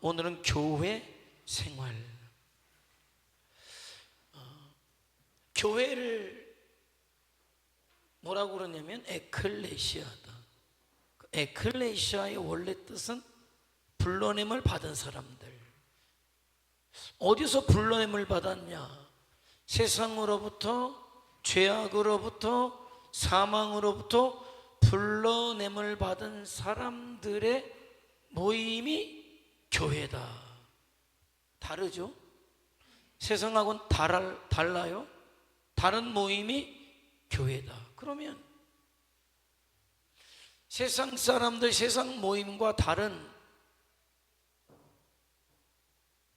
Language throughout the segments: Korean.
오늘은 교회 생활. 교회를 뭐라고 그러냐면 에클레시아다. 에클레시아의 원래 뜻은 불러냄을 받은 사람들. 어디서 불러냄을 받았냐? 세상으로부터, 죄악으로부터, 사망으로부터 불러냄을 받은 사람들의 모임이 교회다. 다르죠? 세상하고는 달라요? 다른 모임이 교회다. 그러면 세상 사람들, 세상 모임과 다른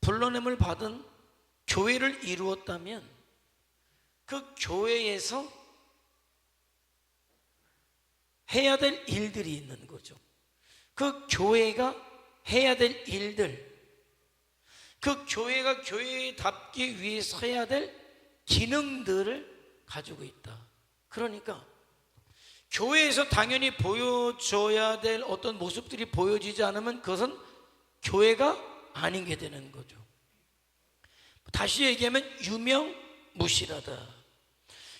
불러냄을 받은 교회를 이루었다면 그 교회에서 해야 될 일들이 있는 거죠. 그 교회가 해야 될 일들, 그 교회가 교회답기 위해서 해야 될 기능들을 가지고 있다. 그러니까 교회에서 당연히 보여줘야 될 어떤 모습들이 보여지지 않으면 그것은 교회가 아닌 게 되는 거죠. 다시 얘기하면 유명무실하다.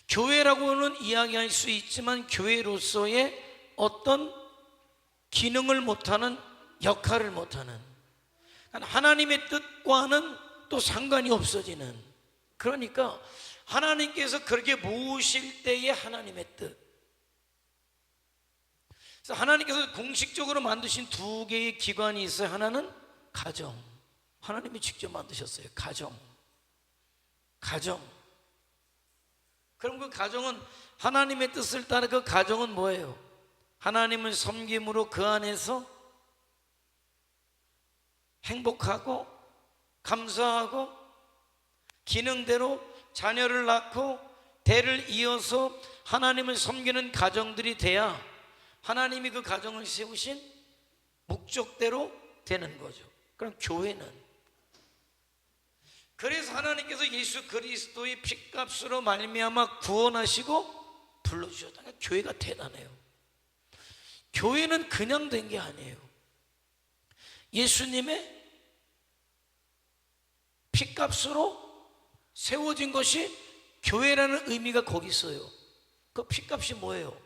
교회라고는 이야기할 수 있지만 교회로서의 어떤 기능을 못하는, 역할을 못하는, 하나님의 뜻과는 또 상관이 없어지는, 그러니까 하나님께서 그렇게 모으실 때의 하나님의 뜻. 그래서 하나님께서 공식적으로 만드신 두 개의 기관이 있어요. 하나는 가정. 하나님이 직접 만드셨어요. 가정. 그럼 그 가정은 하나님의 뜻을 따라, 그 가정은 뭐예요? 하나님을 섬김으로 그 안에서 행복하고 감사하고 기능대로 자녀를 낳고 대를 이어서 하나님을 섬기는 가정들이 돼야 하나님이 그 가정을 세우신 목적대로 되는 거죠. 그럼 교회는, 그래서 하나님께서 예수 그리스도의 피값으로 말미암아 구원하시고 불러주셨다. 교회가 대단해요. 교회는 그냥 된 게 아니에요. 예수님의 피값으로 세워진 것이 교회라는 의미가 거기 있어요. 그 피값이 뭐예요?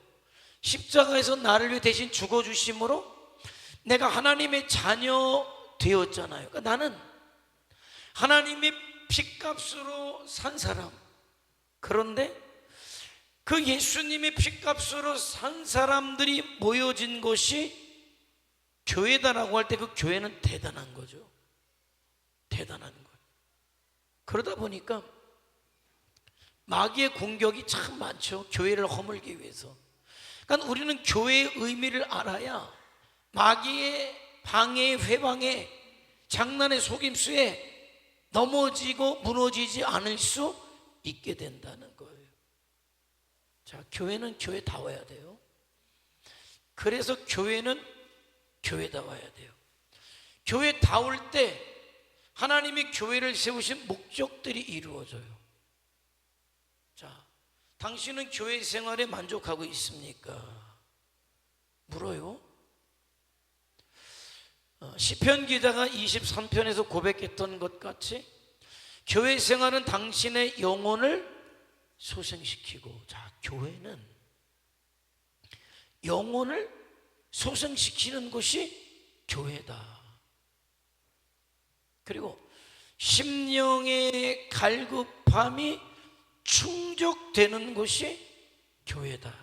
십자가에서 나를 위해 대신 죽어주심으로 내가 하나님의 자녀 되었잖아요. 그러니까 나는 하나님의 피값으로 산 사람. 그런데 그 예수님의 피값으로 산 사람들이 모여진 것이 교회다라고 할 때 그 교회는 대단한 거죠. 대단한 거예요. 그러다 보니까 마귀의 공격이 참 많죠. 교회를 허물기 위해서. 그러니까 우리는 교회의 의미를 알아야 마귀의 방해에, 회방에, 장난의 속임수에 넘어지고 무너지지 않을 수 있게 된다는 거예요. 자, 교회는 교회다워야 돼요. 그래서 교회는 교회다워야 돼요. 교회다울 때 하나님이 교회를 세우신 목적들이 이루어져요. 자, 당신은 교회 생활에 만족하고 있습니까? 물어요. 시편 기자가 23편에서 고백했던 것 같이 교회 생활은 당신의 영혼을 소생시키고, 자, 교회는 영혼을 소생시키는 것이 교회다. 그리고 심령의 갈급함이 충족되는 것이 교회다.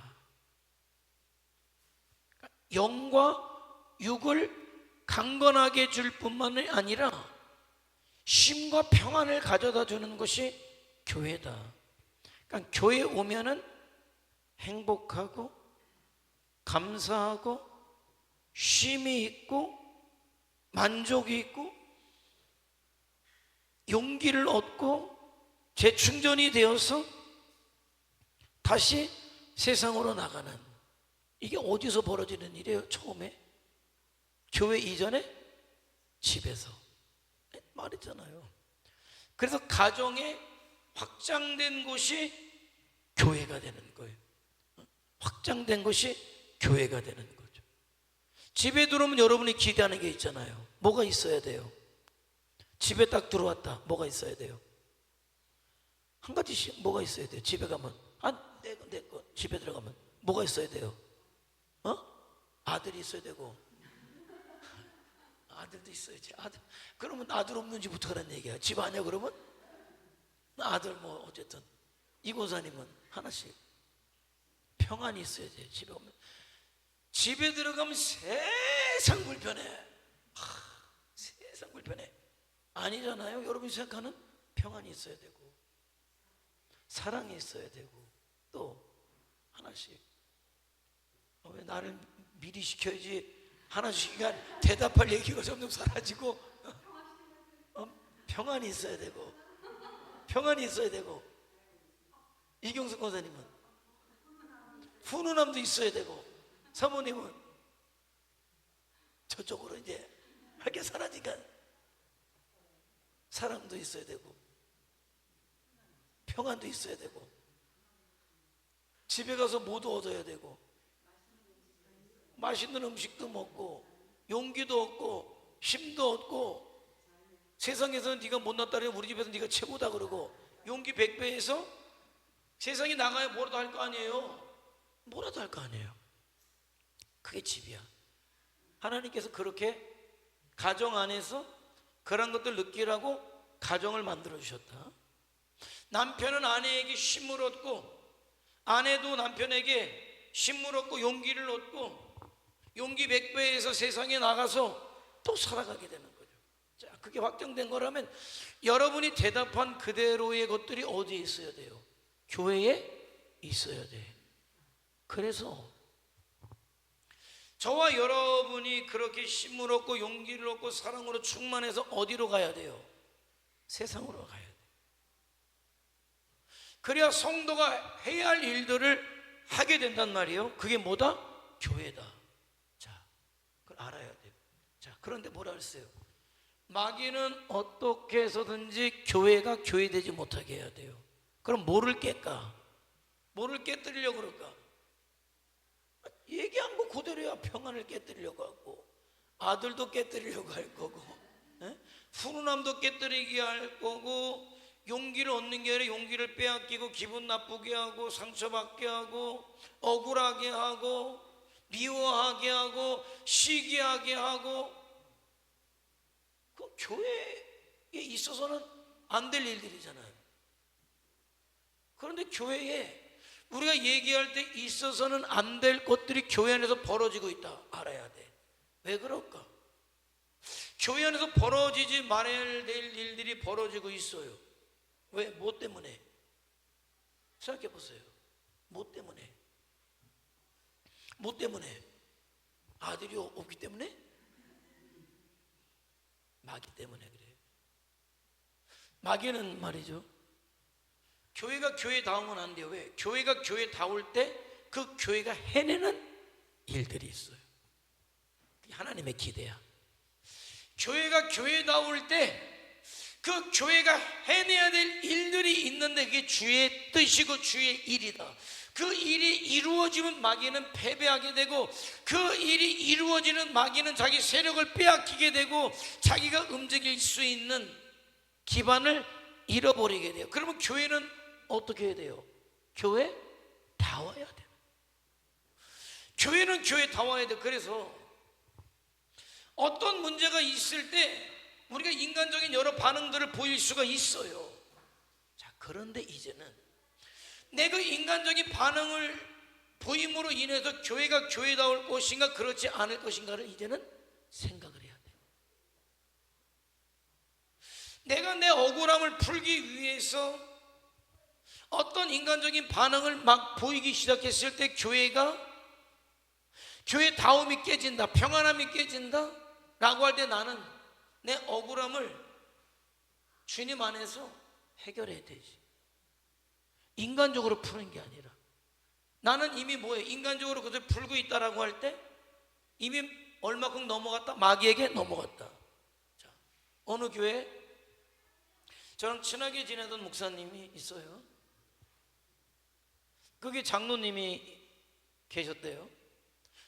영과 육을 강건하게 해줄 뿐만이 아니라 쉼과 평안을 가져다 주는 것이 교회다. 그러니까 교회에 오면은 행복하고 감사하고 쉼이 있고 만족이 있고 용기를 얻고 재충전이 되어서 다시 세상으로 나가는, 이게 어디서 벌어지는 일이에요? 처음에 교회 이전에 집에서 말했잖아요. 그래서 가정에 확장된 곳이 교회가 되는 거예요. 확장된 것이 교회가 되는 거죠. 집에 들어오면 여러분이 기대하는 게 있잖아요. 뭐가 있어야 돼요? 집에 딱 들어왔다. 뭐가 있어야 돼요? 한 가지씩 뭐가 있어야 돼요? 집에 가면 내 거 집에 들어가면 뭐가 있어야 돼요? 아들이 있어야 되고, 아들도 있어야지. 아들. 그러면 아들 없는 집 어떡하라는 얘기야? 집 아니야 그러면? 아들 뭐 어쨌든 이 권사님은 하나씩 평안이 있어야 돼. 집에 오면 집에 들어가면 세상 불편해. 세상 불편해. 아니잖아요. 여러분이 생각하는 평안이 있어야 되고, 사랑이 있어야 되고, 또 하나씩 왜 나를 미리 시켜야지 하나씩 대답할 얘기가 점점 사라지고, 평안이 있어야 되고, 평안이 있어야 되고, 이경숙 권사님은 훈훈함도 있어야 되고, 사모님은 저쪽으로 이제 할 게 사라지니까 사랑도 있어야 되고, 평안도 있어야 되고, 집에 가서 모두 얻어야 되고, 맛있는 음식도 먹고, 용기도 얻고, 힘도 얻고, 세상에서는 네가 못났다면 우리 집에서 네가 최고다 그러고, 용기 100배에서 세상에 나가야 뭐라도 할 거 아니에요. 뭐라도 할 거 아니에요. 그게 집이야. 하나님께서 그렇게 가정 안에서 그런 것들 느끼라고 가정을 만들어 주셨다. 남편은 아내에게 힘을 얻고, 아내도 남편에게 힘을 얻고 용기를 얻고, 용기 100배에서 세상에 나가서 또 살아가게 되는 거죠. 자, 그게 확정된 거라면 여러분이 대답한 그대로의 것들이 어디에 있어야 돼요? 교회에 있어야 돼. 그래서 저와 여러분이 그렇게 힘을 얻고 용기를 얻고 사랑으로 충만해서 어디로 가야 돼요? 세상으로 가야 돼. 그래야 성도가 해야 할 일들을 하게 된단 말이에요. 그게 뭐다? 교회다. 자, 그걸 알아야 돼요. 자, 그런데 뭐라 그랬어요? 마귀는 어떻게 해서든지 교회가 교회되지 못하게 해야 돼요. 그럼 뭐를 깰까? 뭐를 깨뜨리려고 그럴까? 얘기한 거 그대로야. 평안을 깨뜨리려고 하고, 아들도 깨뜨리려고 할 거고, 훈훈함도 깨뜨리게 할 거고, 용기를 얻는 게 아니라 용기를 빼앗기고, 기분 나쁘게 하고, 상처받게 하고, 억울하게 하고, 미워하게 하고, 시기하게 하고. 그 교회에 있어서는 안 될 일들이잖아요. 그런데 교회에 우리가 얘기할 때 있어서는 안 될 것들이 교회 안에서 벌어지고 있다. 알아야 돼. 왜 그럴까? 교회 안에서 벌어지지 말아야 될 일들이 벌어지고 있어요. 왜? 뭐 때문에? 생각해 보세요. 뭐 때문에? 뭐 때문에? 아들이 없기 때문에? 마귀 때문에 그래요. 마귀는 말이죠, 교회가 교회다우면 안 돼요. 왜? 교회가 교회다울 때 그 교회가 해내는 일들이 있어요. 그게 하나님의 기대야. 교회가 교회다울 때 그 교회가 해내야 될 일들이 있는데 그게 주의 뜻이고 주의 일이다. 그 일이 이루어지면 마귀는 패배하게 되고, 그 일이 이루어지는 마귀는 자기 세력을 빼앗기게 되고, 자기가 움직일 수 있는 기반을 잃어버리게 돼요. 그러면 교회는 어떻게 해야 돼요? 교회 다워야 돼요. 교회는 교회 다워야 돼요. 그래서 어떤 문제가 있을 때 우리가 인간적인 여러 반응들을 보일 수가 있어요. 자, 그런데 이제는 내 그 인간적인 반응을 보임으로 인해서 교회가 교회다울 것인가 그렇지 않을 것인가를 이제는 생각을 해야 돼. 내가 내 억울함을 풀기 위해서 어떤 인간적인 반응을 막 보이기 시작했을 때 교회 다움이 깨진다, 평안함이 깨진다 라고 할 때 나는 내 억울함을 주님 안에서 해결해야 되지. 인간적으로 푸는 게 아니라, 나는 이미 뭐예요? 인간적으로 그것을 풀고 있다라고 할 때 이미 얼마큼 넘어갔다? 마귀에게 넘어갔다. 자, 어느 교회? 저랑 친하게 지내던 목사님이 있어요. 그게 장로님이 계셨대요.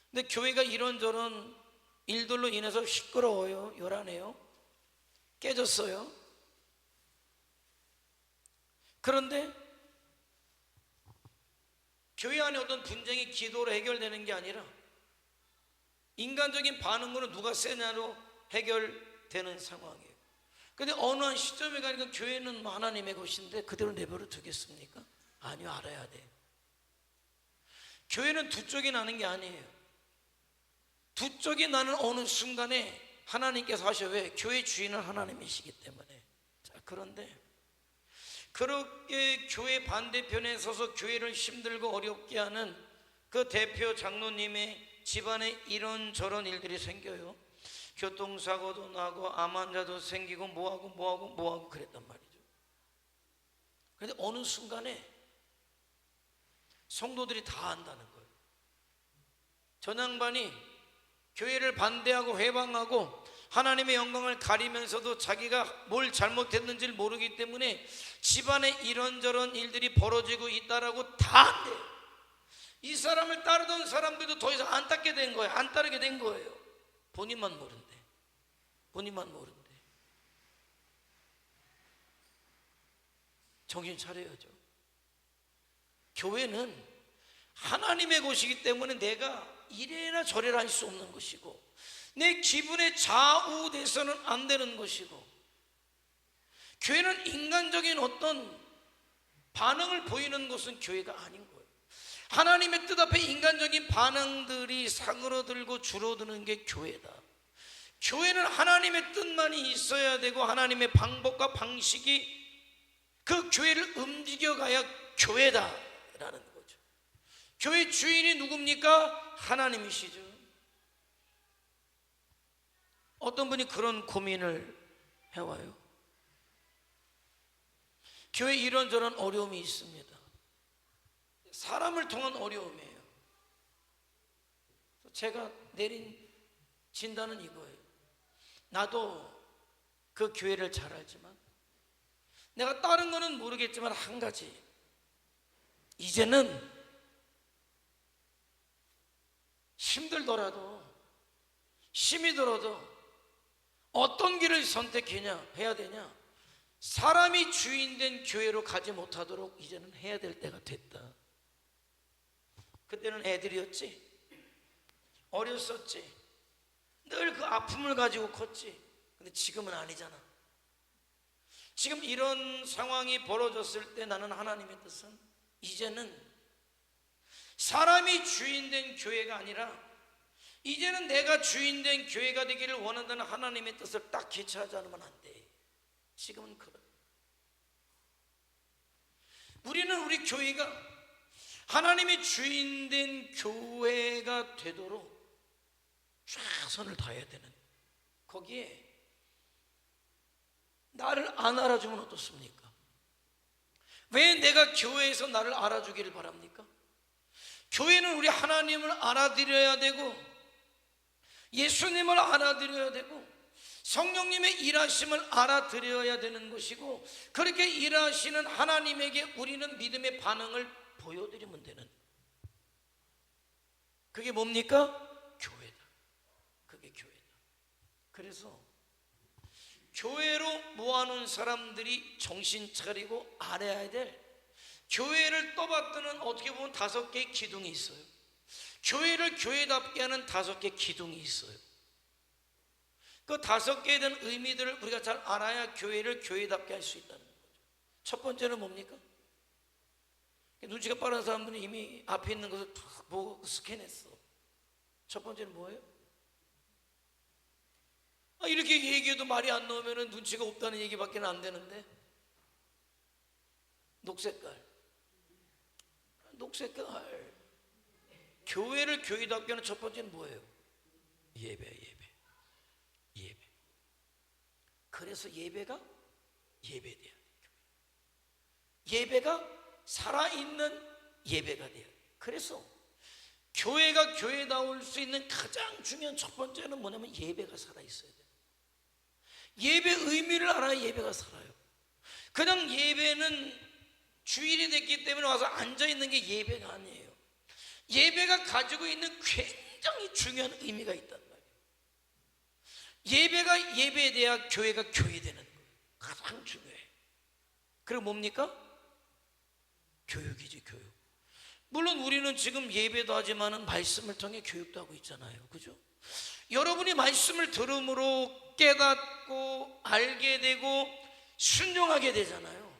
근데 교회가 이런저런 일들로 인해서 시끄러워요, 요란해요. 깨졌어요. 그런데 교회 안에 어떤 분쟁이 기도로 해결되는 게 아니라 인간적인 반응으로 누가 세냐로 해결되는 상황이에요. 근데 어느 한 시점에 가니까 교회는 하나님의 것인데 그대로 내버려 두겠습니까? 아니요, 알아야 돼요. 교회는 두 쪽이 나는 게 아니에요. 두 쪽이 나는 어느 순간에 하나님께서 하셔. 왜? 교회 주인은 하나님이시기 때문에. 자, 그런데 그렇게 교회 반대편에 서서 교회를 힘들고 어렵게 하는 그 대표 장로님의 집안에 이런저런 일들이 생겨요. 교통사고도 나고 암 환자도 생기고 뭐하고 그랬단 말이죠. 그런데 어느 순간에 성도들이 다 안다는 거예요. 전 양반이 교회를 반대하고 회방하고 하나님의 영광을 가리면서도 자기가 뭘 잘못했는지를 모르기 때문에 집안에 이런저런 일들이 벌어지고 있다라고 다 안돼요. 이 사람을 따르던 사람들도 더 이상 안 따르게 된 거예요. 안 따르게 된 거예요. 본인만 모른대. 본인만 모른대. 정신 차려야죠. 교회는 하나님의 곳이기 때문에 내가 이래나 저래나 할 수 없는 것이고 내 기분에 좌우돼서는 안 되는 것이고, 교회는 인간적인 어떤 반응을 보이는 것은 교회가 아닌 거예요. 하나님의 뜻 앞에 인간적인 반응들이 사그러들고 줄어드는 게 교회다. 교회는 하나님의 뜻만이 있어야 되고 하나님의 방법과 방식이 그 교회를 움직여가야 교회다라는 거죠. 교회 주인이 누굽니까? 하나님이시죠. 어떤 분이 그런 고민을 해와요. 교회에 이런저런 어려움이 있습니다. 사람을 통한 어려움이에요. 제가 내린 진단은 이거예요. 나도 그 교회를 잘 알지만 내가 다른 거는 모르겠지만 한 가지, 이제는 힘들더라도 힘이 들어도 어떤 길을 해야 되냐, 사람이 주인된 교회로 가지 못하도록 이제는 해야 될 때가 됐다. 그때는 애들이었지, 어렸었지, 늘 그 아픔을 가지고 컸지. 근데 지금은 아니잖아. 지금 이런 상황이 벌어졌을 때 나는 하나님의 뜻은 이제는 사람이 주인된 교회가 아니라 이제는 내가 주인된 교회가 되기를 원한다는 하나님의 뜻을 딱 개최하지 않으면 안 돼. 지금은 그래. 우리는 우리 교회가 하나님의 주인된 교회가 되도록 최선을 다해야 되는, 거기에 나를 안 알아주면 어떻습니까? 왜 내가 교회에서 나를 알아주기를 바랍니까? 교회는 우리 하나님을 알아드려야 되고 예수님을 알아드려야 되고 성령님의 일하심을 알아드려야 되는 것이고, 그렇게 일하시는 하나님에게 우리는 믿음의 반응을 보여드리면 되는, 그게 뭡니까? 교회다. 그게 교회다. 그래서 교회로 모아놓은 사람들이 정신 차리고 알아야 될, 교회를 떠받드는 어떻게 보면 5개의 기둥이 있어요. 교회를 교회답게 하는 5개의 기둥이 있어요. 그 5개에 대한 의미들을 우리가 잘 알아야 교회를 교회답게 할 수 있다는 거죠. 첫 번째는 뭡니까? 눈치가 빠른 사람들은 이미 앞에 있는 것을 탁 보고 스캔했어. 첫 번째는 뭐예요? 이렇게 얘기해도 말이 안 나오면 눈치가 없다는 얘기밖에 안 되는데, 녹색깔. 교회를 교회답게 하는 첫 번째는 뭐예요? 예배. 그래서 예배가 예배돼야 돼요. 예배가 살아있는 예배가 돼요. 그래서 교회가 교회다울 수 있는 가장 중요한 첫 번째는 뭐냐면 예배가 살아있어야 돼요. 예배 의미를 알아야 예배가 살아요. 그냥 예배는 주일이 됐기 때문에 와서 앉아있는 게 예배가 아니에요. 예배가 가지고 있는 굉장히 중요한 의미가 있단 말이에요. 예배가 예배돼야 교회가 교회되는 거예요. 가장 중요해. 그리고 뭡니까? 교육이지, 교육. 물론 우리는 지금 예배도 하지만은 말씀을 통해 교육도 하고 있잖아요. 그죠? 여러분이 말씀을 들음으로 깨닫고 알게 되고 순종하게 되잖아요.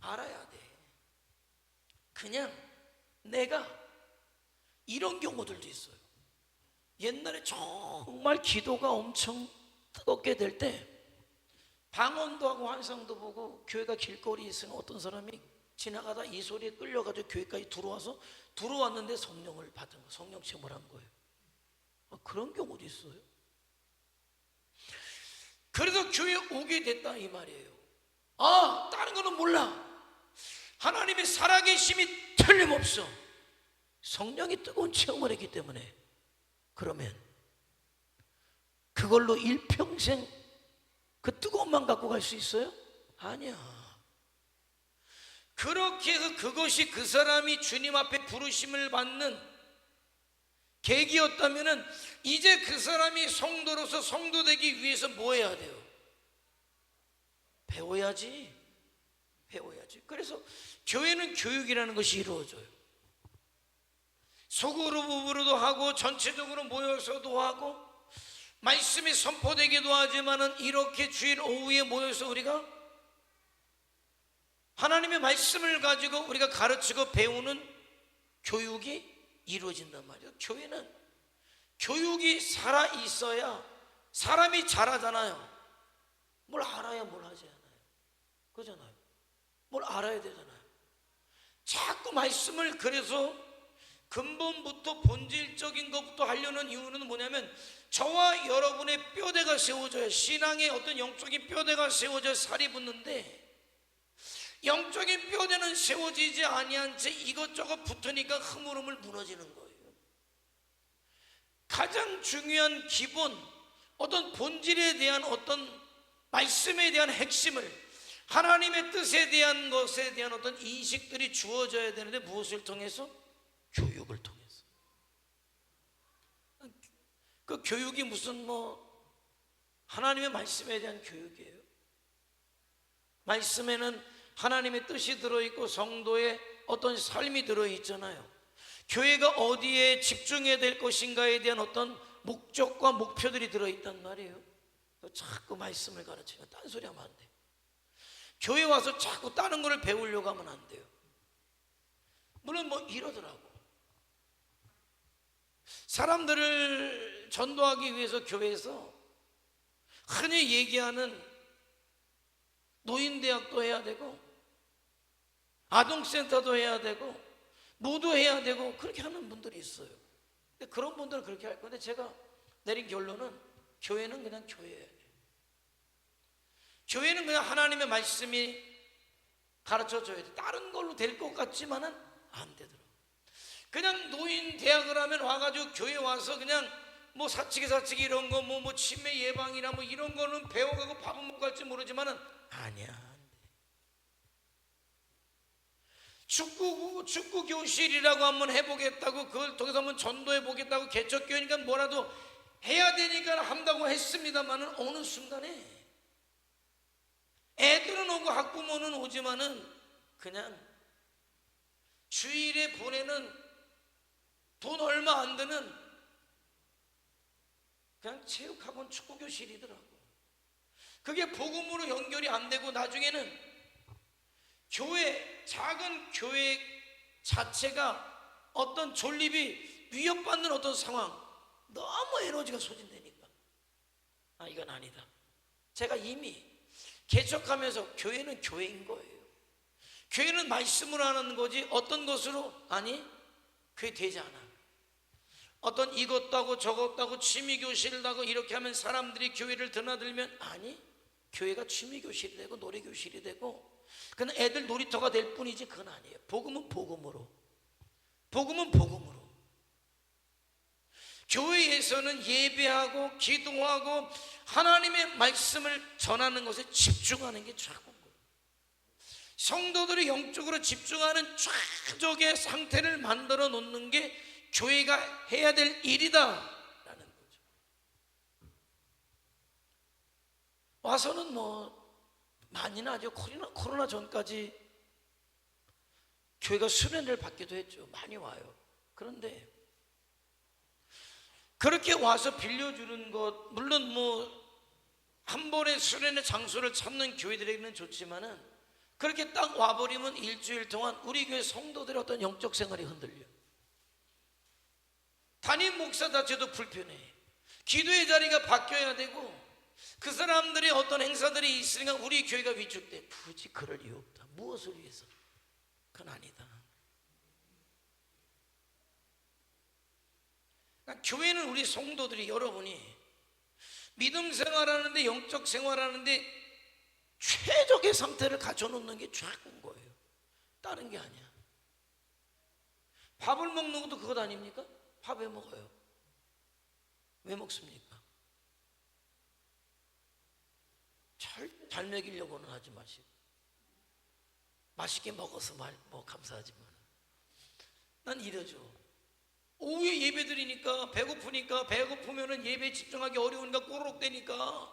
알아야 돼. 그냥 내가 이런 경우들도 있어요. 옛날에 정말 기도가 엄청 뜨겁게 될 때 방언도 하고 환상도 보고 교회가 길거리에 있으면 어떤 사람이 지나가다 이 소리에 끌려가지고 교회까지 들어왔는데 성령을 받은 거, 성령 체험을 한 거예요. 그런 경우도 있어요. 그래서 교회에 오게 됐다 이 말이에요. 다른 거는 몰라. 하나님의 살아계심이 틀림없어. 성령이 뜨거운 체험을 했기 때문에. 그러면 그걸로 일평생 그 뜨거움만 갖고 갈 수 있어요? 아니야. 그렇게 해서 그것이 그 사람이 주님 앞에 부르심을 받는 계기였다면은 이제 그 사람이 성도로서 성도 되기 위해서 뭐 해야 돼요? 배워야지. 그래서 교회는 교육이라는 것이 이루어져요. 소그룹으로도 하고 전체적으로 모여서도 하고 말씀이 선포되기도 하지만은 이렇게 주일 오후에 모여서 우리가 하나님의 말씀을 가지고 우리가 가르치고 배우는 교육이 이루어진단 말이에요. 교회는 교육이 살아 있어야 사람이 잘하잖아요. 뭘 알아야 뭘 하지 않아요. 그러잖아요. 뭘 알아야 되잖아요. 자꾸 말씀을 그래서 근본부터 본질적인 것부터 하려는 이유는 뭐냐면 저와 여러분의 뼈대가 세워져야, 신앙의 어떤 영적인 뼈대가 세워져야 살이 붙는데 영적인 뼈대는 세워지지 아니한 채 이것저것 붙으니까 흐물흐물 무너지는 거예요. 가장 중요한 기본, 어떤 본질에 대한 어떤 말씀에 대한 핵심을, 하나님의 뜻에 대한 것에 대한 어떤 인식들이 주어져야 되는데 무엇을 통해서? 교육을 통해서. 그 교육이 무슨 하나님의 말씀에 대한 교육이에요. 말씀에는 하나님의 뜻이 들어있고 성도의 어떤 삶이 들어있잖아요. 교회가 어디에 집중해야 될 것인가에 대한 어떤 목적과 목표들이 들어있단 말이에요. 자꾸 말씀을 가르치면 딴소리 하면 안 돼요. 교회 와서 자꾸 다른 거를 배우려고 하면 안 돼요. 물론 이러더라고. 사람들을 전도하기 위해서 교회에서 흔히 얘기하는 노인대학도 해야 되고 아동센터도 해야 되고 모두 해야 되고 그렇게 하는 분들이 있어요. 근데 그런 분들은 그렇게 할 건데 제가 내린 결론은 교회는 그냥 교회예요. 교회는 그냥 하나님의 말씀이 가르쳐줘야 돼. 다른 걸로 될 것 같지만은 안 되더라고요. 그냥 노인 대학을 하면 와가지고 교회 와서 그냥 사치기 이런 거 치매 예방이나 이런 거는 배워가고 밥은 먹고 갈지 모르지만은 아니야, 안 돼. 축구 교실이라고 한번 해보겠다고, 그걸 통해서 한번 전도해보겠다고, 개척교회니까 뭐라도 해야 되니까 한다고 했습니다만은 어느 순간에 애들은 오고 학부모는 오지만은 그냥 주일에 보내는 돈 얼마 안 드는 그냥 체육학원 축구교실이더라고. 그게 복음으로 연결이 안 되고 나중에는 작은 교회 자체가 어떤 존립이 위협받는 어떤 상황, 너무 에너지가 소진되니까 이건 아니다. 제가 이미 개척하면서 교회는 교회인 거예요. 교회는 말씀으로 하는 거지 어떤 것으로 그게 되지 않아. 어떤 이것도 하고 저것도 하고 취미교실도 하고 이렇게 하면 사람들이 교회를 드나들면 교회가 취미교실이 되고 노래교실이 되고 그건 애들 놀이터가 될 뿐이지 그건 아니에요. 복음은 복음으로, 복음은 복음으로. 교회에서는 예배하고 기도하고 하나님의 말씀을 전하는 것에 집중하는 게 최고인 거예요. 성도들이 영적으로 집중하는 최적의 상태를 만들어 놓는 게 교회가 해야 될 일이다 라는 거죠. 와서는 많이 나죠. 코로나 전까지 교회가 수련을 받기도 했죠. 많이 와요. 그런데 그렇게 와서 빌려주는 것, 물론 한 번에 수련의 장소를 찾는 교회들에게는 좋지만은 그렇게 딱 와버리면 일주일 동안 우리 교회 성도들의 어떤 영적 생활이 흔들려. 담임 목사 자체도 불편해. 기도의 자리가 바뀌어야 되고 그 사람들의 어떤 행사들이 있으니까 우리 교회가 위축돼. 굳이 그럴 이유 없다. 무엇을 위해서? 그건 아니다. 그러니까 교회는 우리 성도들이, 여러분이 믿음 생활하는데, 영적 생활하는데 최적의 상태를 갖춰놓는 게 좋은 거예요. 다른 게 아니야. 밥을 먹는 것도 그것 아닙니까? 밥 왜 먹어요? 왜 먹습니까? 절대 잘 먹이려고는 하지 마시고, 맛있게 먹어서 감사하지만 난 이러죠. 오후에 예배 드리니까 배고프면은 예배에 집중하기 어려우니까 꼬르륵대니까,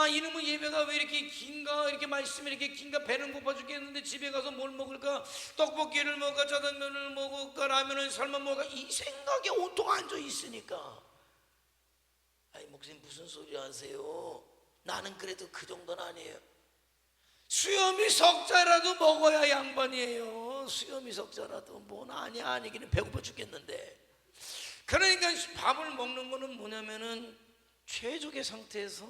이놈의 예배가 왜 이렇게 긴가, 이렇게 말씀이 이렇게 긴가, 배는 고파 죽겠는데 집에 가서 뭘 먹을까, 떡볶이를 먹을까, 짜장면을 먹을까, 라면을 삶아 먹을까, 이 생각에 온통 앉아 있으니까, 목사님 무슨 소리 하세요? 나는 그래도 그 정도는 아니에요. 수염이 석자라도 먹어야 양반이에요. 수염이 석자라도 아니기는 배고파 죽겠는데. 그러니까 밥을 먹는 거는 뭐냐면은 최적의 상태에서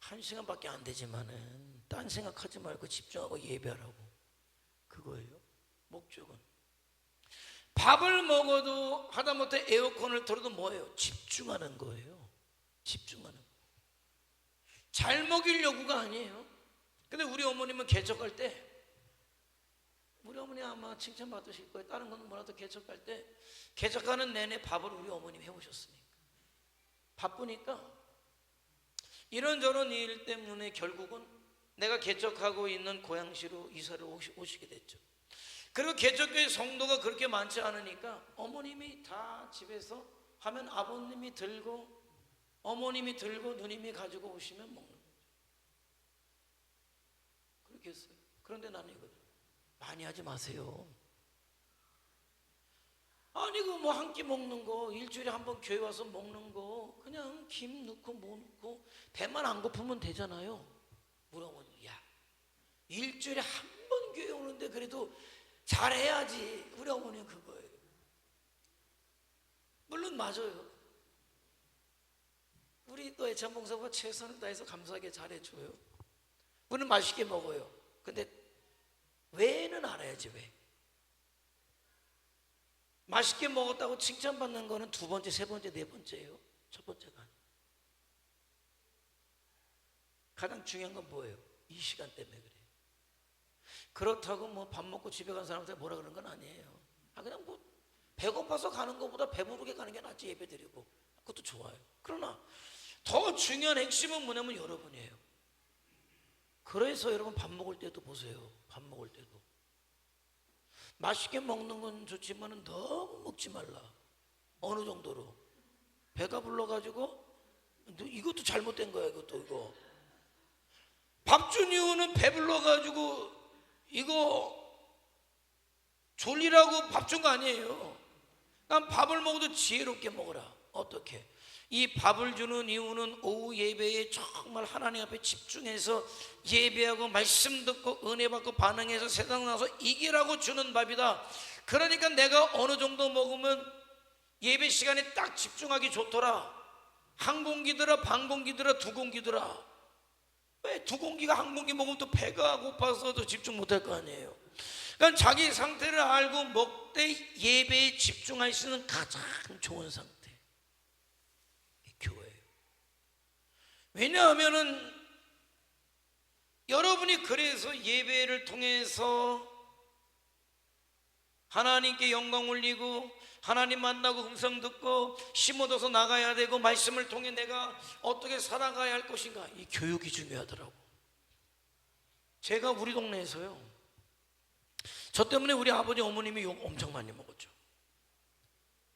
1시간밖에 안 되지만은 딴 생각하지 말고 집중하고 예배하라고, 그거예요. 목적은. 밥을 먹어도 하다못해 에어컨을 틀어도 뭐예요? 집중하는 거예요. 집중하는 거. 잘 먹이려고가 아니에요. 근데 우리 어머님은 개척할 때, 우리 어머니 아마 칭찬받으실 거예요. 다른 건 뭐라도 개척할 때 개척하는 내내 밥을 우리 어머님이 해오셨으니까. 바쁘니까 이런저런 일 때문에 결국은 내가 개척하고 있는 고양시로 이사를 오시게 됐죠. 그리고 개척교회 성도가 그렇게 많지 않으니까 어머님이 다 집에서 하면 아버님이 들고 어머님이 들고 누님이 가지고 오시면 먹는 거죠. 그렇게 했어요. 그런데 나는 이거죠. 많이 하지 마세요. 아니 한 끼 먹는 거, 일주일에 한 번 교회 와서 먹는 거, 그냥 김 넣고 넣고 배만 안 고프면 되잖아요. 우리 어머니, 야, 일주일에 한 번 교회 오는데 그래도 잘해야지. 우리 어머니는 그거예요. 물론 맞아요. 우리 또 애찬봉사가 최선을 다해서 감사하게 잘해줘요. 우리는 맛있게 먹어요. 근데 왜는 알아야지. 왜? 맛있게 먹었다고 칭찬받는 거는 두 번째, 세 번째, 네 번째예요. 첫 번째가 아니에요. 가장 중요한 건 뭐예요? 이 시간 때문에 그래요. 그렇다고 밥 먹고 집에 간 사람한테 뭐라 그러는 건 아니에요. 그냥 배고파서 가는 것보다 배부르게 가는 게 낫지. 예배 드리고 그것도 좋아요. 그러나 더 중요한 핵심은 뭐냐면 여러분이에요. 그래서 여러분 밥 먹을 때도 보세요. 밥 먹을 때도 맛있게 먹는 건 좋지만 너무 먹지 말라. 어느 정도로 배가 불러가지고, 이것도 잘못된 거야. 이거 밥 준 이유는 배불러가지고 이거 졸리라고 밥 준 거 아니에요. 난 밥을 먹어도 지혜롭게 먹어라. 어떻게? 이 밥을 주는 이유는 오후 예배에 정말 하나님 앞에 집중해서 예배하고 말씀 듣고 은혜 받고 반응해서 세상 나서 이기라고 주는 밥이다. 그러니까 내가 어느 정도 먹으면 예배 시간에 딱 집중하기 좋더라. 한 공기더라, 반 공기더라, 두 공기더라. 왜 두 공기가 한 공기 먹으면 또 배가 고파서 또 집중 못할 거 아니에요. 그러니까 자기 상태를 알고 먹되 예배에 집중할 수 있는 가장 좋은 상태, 교회예요. 왜냐하면은 여러분이 그래서 예배를 통해서 하나님께 영광 올리고 하나님 만나고 음성 듣고 힘 얻어서 나가야 되고 말씀을 통해 내가 어떻게 살아가야 할 것인가, 이 교육이 중요하더라고. 제가 우리 동네에서요, 저 때문에 우리 아버지 어머님이 욕 엄청 많이 먹었죠.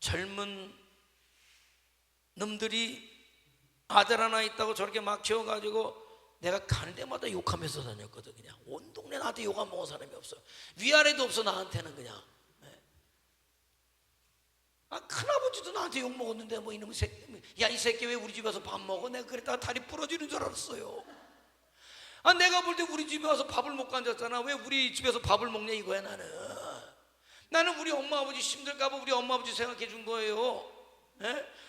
젊은 놈들이 아들 하나 있다고 저렇게 막 키워가지고 내가 가는 데마다 욕하면서 다녔거든. 그냥 온 동네 나한테 욕 안 먹은 사람이 없어. 위아래도 없어 나한테는. 그냥 큰아버지도 나한테 욕 먹었는데 뭐 이놈의 새끼, 야 이 새끼 왜 우리 집에 와서 밥 먹어? 내가 그랬다가 다리 부러지는 줄 알았어요. 내가 볼 때 우리 집에 와서 밥을 먹고 앉았잖아. 왜 우리 집에서 밥을 먹냐 이거야. 나는 우리 엄마 아버지 힘들까봐 우리 엄마 아버지 생각해 준 거예요.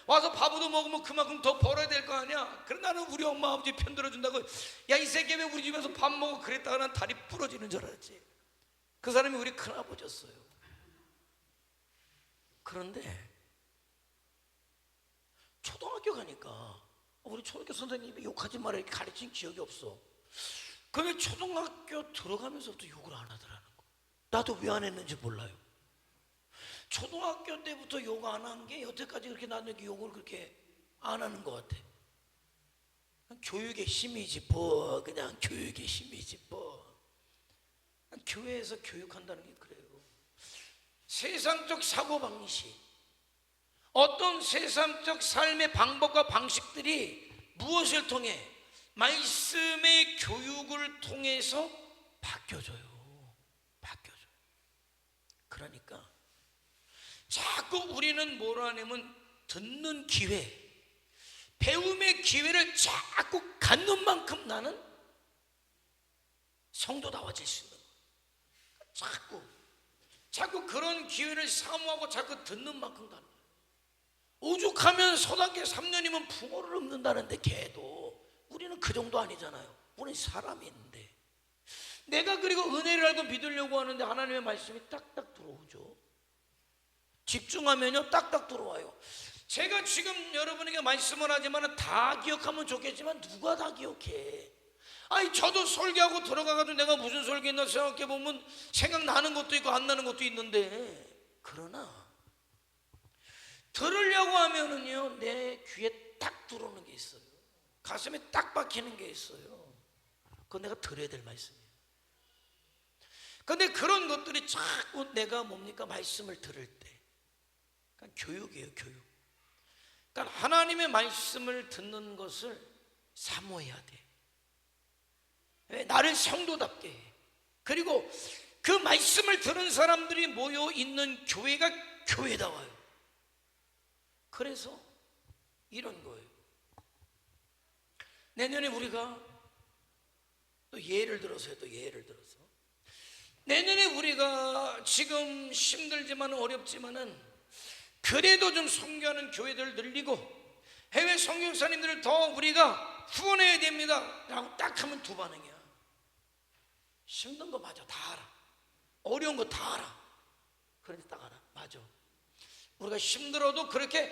와서 밥도 먹으면 그만큼 더 벌어야 될 거 아니야. 그래 나는 우리 엄마 아버지 편 들어준다고, 야 이 새끼 왜 우리 집에서 밥 먹어? 그랬다가 난 다리 부러지는 줄 알았지. 그 사람이 우리 큰아버지였어요. 그런데 초등학교 가니까 우리 초등학교 선생님이 욕하지 마라 이렇게 가르친 기억이 없어. 그런데 초등학교 들어가면서부터 욕을 안 하더라는 거. 나도 왜 안 했는지 몰라요. 초등학교 때부터 욕 안 한 게 여태까지 그렇게 나는 욕을 그렇게 안 하는 것 같아. 교육의 힘이지 뭐. 그냥 교육의 힘이지 뭐. 교회에서 교육한다는 게 그래요. 세상적 사고방식, 어떤 세상적 삶의 방법과 방식들이 무엇을 통해? 말씀의 교육을 통해서 바뀌어져요. 그러니까 자꾸 우리는 뭐라 하냐면 듣는 기회, 배움의 기회를 자꾸 갖는 만큼 나는 성도다워질 수 있는 거예요. 자꾸 그런 기회를 사모하고 자꾸 듣는 만큼 가는 거예요. 오죽하면 서당계 3년이면 붕어를 읊는다는데 걔도 우리는 그 정도 아니잖아요. 우리는 사람이 있는데. 내가 그리고 은혜를 알고 믿으려고 하는데 하나님의 말씀이 딱딱 들어오죠. 집중하면요 딱딱 들어와요. 제가 지금 여러분에게 말씀을 하지만 다 기억하면 좋겠지만 누가 다 기억해? 저도 설교하고 들어가가지고 내가 무슨 설교했나 생각해보면 생각나는 것도 있고 안 나는 것도 있는데, 그러나 들으려고 하면은요 내 귀에 딱 들어오는 게 있어요. 가슴에 딱 박히는 게 있어요. 그건 내가 들어야 될 말씀이에요. 근데 그런 것들이 자꾸 내가 뭡니까? 말씀을 들을 때, 그러니까 교육이에요. 교육. 그러니까 하나님의 말씀을 듣는 것을 사모해야 돼. 나를 성도답게 해. 그리고 그 말씀을 들은 사람들이 모여 있는 교회가 교회다워요. 그래서 이런 거예요. 내년에 우리가 또 예를 들어서 내년에 우리가 지금 힘들지만 어렵지만은 그래도 좀 선교하는 교회들을 늘리고 해외 선교사님들을 더 우리가 후원해야 됩니다 라고 딱 하면 두 반응이야. 힘든 거 맞아, 다 알아. 어려운 거 다 알아. 그런데 딱 알아. 맞아. 우리가 힘들어도 그렇게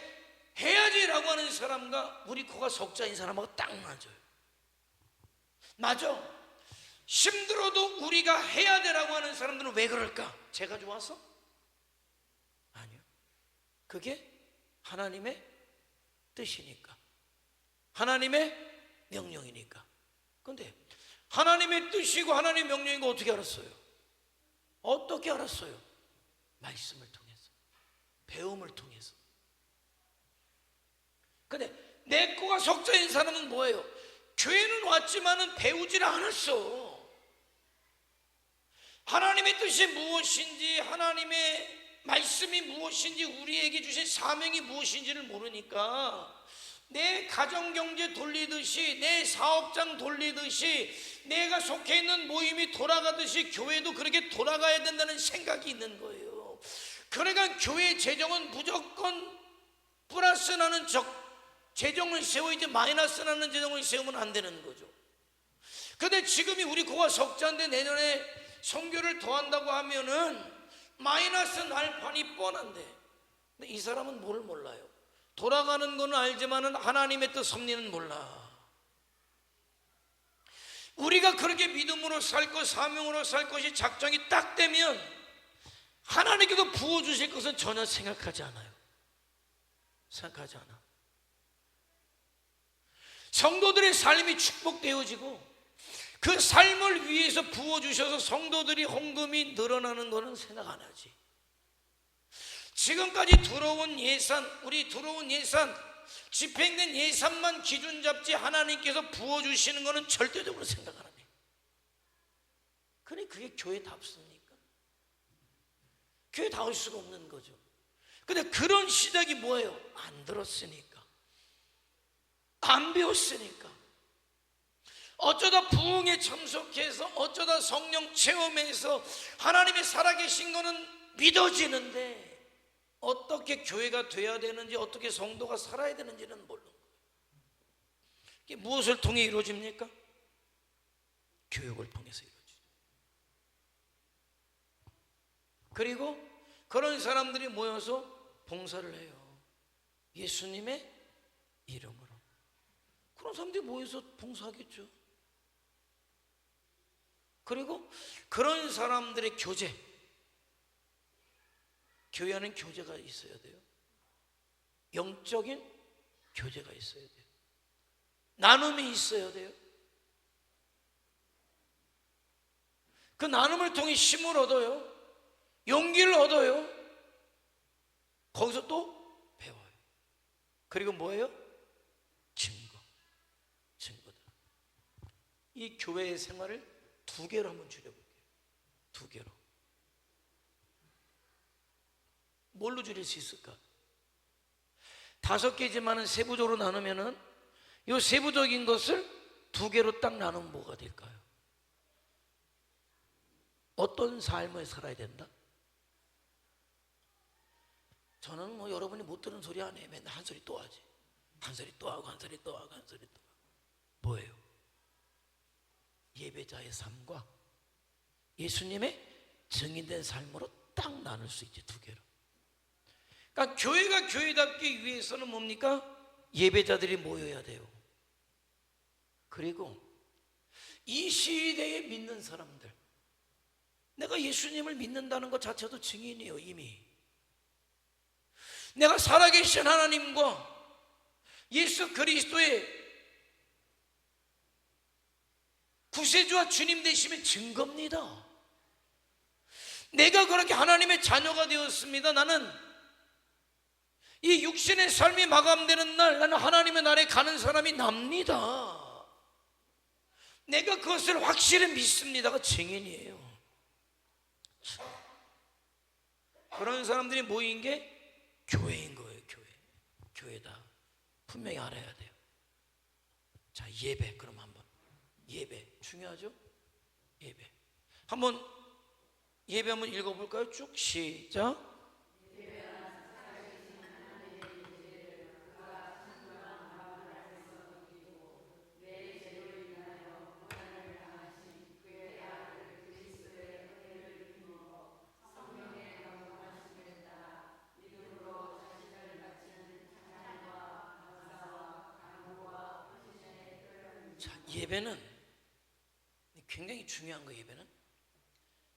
해야지라고 하는 사람과 우리 코가 석자인 사람하고 딱 맞아요. 맞아. 힘들어도 우리가 해야 되라고 하는 사람들은 왜 그럴까? 제가 좋아서? 아니요. 그게 하나님의 뜻이니까, 하나님의 명령이니까. 근데 하나님의 뜻이고 하나님의 명령인 거 어떻게 알았어요? 어떻게 알았어요? 말씀을 통해서, 배움을 통해서. 근데 내 거가 석자인 사람은 뭐예요? 교회는 왔지만은 배우질 않았어. 하나님의 뜻이 무엇인지, 하나님의 말씀이 무엇인지, 우리에게 주신 사명이 무엇인지를 모르니까 내 가정경제 돌리듯이, 내 사업장 돌리듯이, 내가 속해 있는 모임이 돌아가듯이 교회도 그렇게 돌아가야 된다는 생각이 있는 거예요. 그러니까 교회 재정은 무조건 플러스 나는 재정을 세워야지 마이너스 나는 재정을 세우면 안 되는 거죠. 근데 지금이 우리 고가 석자인데 내년에 선교를 더 한다고 하면은 마이너스 날 판이 뻔한데, 근데 이 사람은 뭘 몰라요? 돌아가는 거는 알지만은 하나님의 뜻 섭리는 몰라. 우리가 그렇게 믿음으로 살 것, 사명으로 살 것이 작정이 딱 되면 하나님께서 부어주실 것은 전혀 생각하지 않아요. 생각하지 않아. 성도들의 삶이 축복되어지고 그 삶을 위해서 부어주셔서 성도들이 헌금이 늘어나는 것은 생각 안 하지. 지금까지 들어온 예산, 우리 들어온 예산 집행된 예산만 기준 잡지 하나님께서 부어주시는 것은 절대적으로 생각 안 합니다. 그게 교회답습니까? 교회다울 수가 없는 거죠. 근데 그런 시작이 뭐예요? 안 들었으니까, 안 배웠으니까. 어쩌다 부흥에 참석해서, 어쩌다 성령 체험해서 하나님의 살아계신 거는 믿어지는데 어떻게 교회가 돼야 되는지, 어떻게 성도가 살아야 되는지는 모르는 거예요. 이게 무엇을 통해 이루어집니까? 교육을 통해서 이루어지죠. 그리고 그런 사람들이 모여서 봉사를 해요. 예수님의 이름으로. 그런 사람들이 모여서 봉사하겠죠. 그리고 그런 사람들의 교제, 교회 안에 교제가 있어야 돼요. 영적인 교제가 있어야 돼요. 나눔이 있어야 돼요. 그 나눔을 통해 힘을 얻어요. 용기를 얻어요. 거기서 또 배워요. 그리고 뭐예요? 증거다. 이 교회의 생활을 두 개로 한번 줄여볼게요. 두 개로. 뭘로 줄일 수 있을까? 5개지만은 세부적으로 나누면은 이 세부적인 것을 두 개로 딱 나누면 뭐가 될까요? 어떤 삶을 살아야 된다? 저는 뭐 여러분이 못 들은 소리 안 해. 맨날 한 소리 또 하지. 한 소리 또 하고, 한 소리 또 하고, 한 소리 또 하고. 뭐예요? 예배자의 삶과 예수님의 증인된 삶으로 딱 나눌 수 있지, 두 개로. 그러니까 교회가 교회답기 위해서는 뭡니까? 예배자들이 모여야 돼요. 그리고 이 시대에 믿는 사람들, 내가 예수님을 믿는다는 것 자체도 증인이에요. 이미 내가 살아계신 하나님과 예수 그리스도의 구세주와 주님 되심의 증거입니다. 내가 그렇게 하나님의 자녀가 되었습니다. 나는 이 육신의 삶이 마감되는 날, 나는 하나님의 나라에 가는 사람이 납니다. 내가 그것을 확실히 믿습니다가 증인이에요. 그런 사람들이 모인 게 교회인 거예요. 교회다. 분명히 알아야 돼요. 자, 예배. 그럼 한번 예배 중요하죠? 예배 한번 읽어볼까요? 쭉 시작. 자, 예배는 굉장히 중요한 거예요. 예배는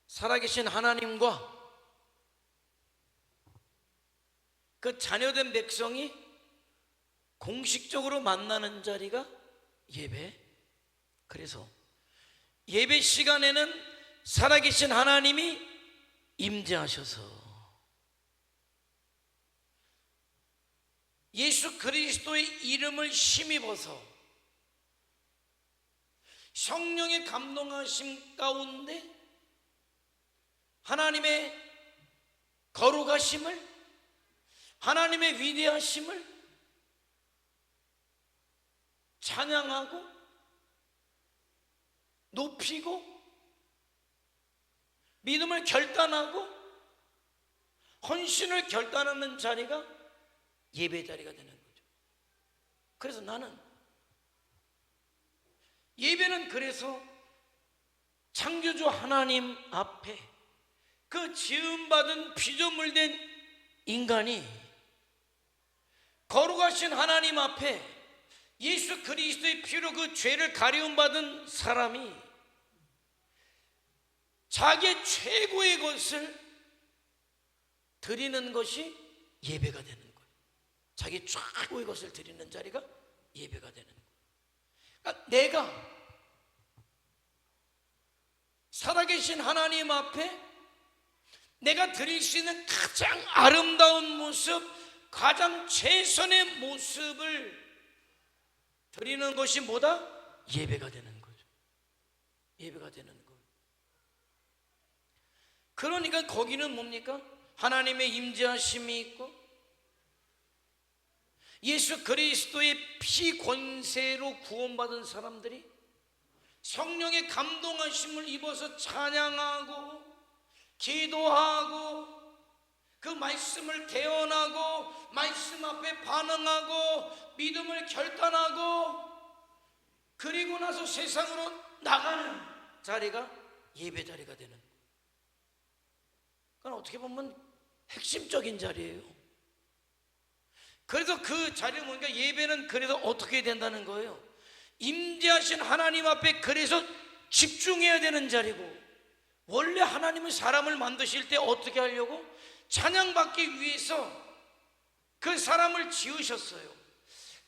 살아계신 하나님과 그 자녀된 백성이 공식적으로 만나는 자리가 예배. 그래서 예배 시간에는 살아계신 하나님이 임재하셔서 예수 그리스도의 이름을 힘입어서 성령의 감동하심 가운데 하나님의 거룩하심을, 하나님의 위대하심을 찬양하고 높이고 믿음을 결단하고 헌신을 결단하는 자리가 예배 자리가 되는 거죠. 그래서 나는 예배는 그래서 창조주 하나님 앞에 그 지음받은 피조물된 인간이 거룩하신 하나님 앞에 예수 그리스도의 피로 그 죄를 가려움받은 사람이 자기의 최고의 것을 드리는 것이 예배가 되는 거예요. 자기 최고의 것을 드리는 자리가 예배가 되는 거예요. 그러니까 내가 살아계신 하나님 앞에 내가 드릴 수 있는 가장 아름다운 모습, 가장 최선의 모습을 드리는 것이 뭐다? 예배가 되는 거죠. 예배가 되는 거예요. 그러니까 거기는 뭡니까? 하나님의 임재하심이 있고 예수 그리스도의 피 권세로 구원받은 사람들이 성령의 감동하심을 입어서 찬양하고 기도하고 그 말씀을 대언하고 말씀 앞에 반응하고 믿음을 결단하고 그리고 나서 세상으로 나가는 자리가 예배 자리가 되는 거예요. 그건 어떻게 보면 핵심적인 자리예요. 그래서 그 자리를 보니까 예배는 그래서 어떻게 된다는 거예요? 임재하신 하나님 앞에 그래서 집중해야 되는 자리고, 원래 하나님은 사람을 만드실 때 어떻게 하려고? 찬양받기 위해서 그 사람을 지으셨어요.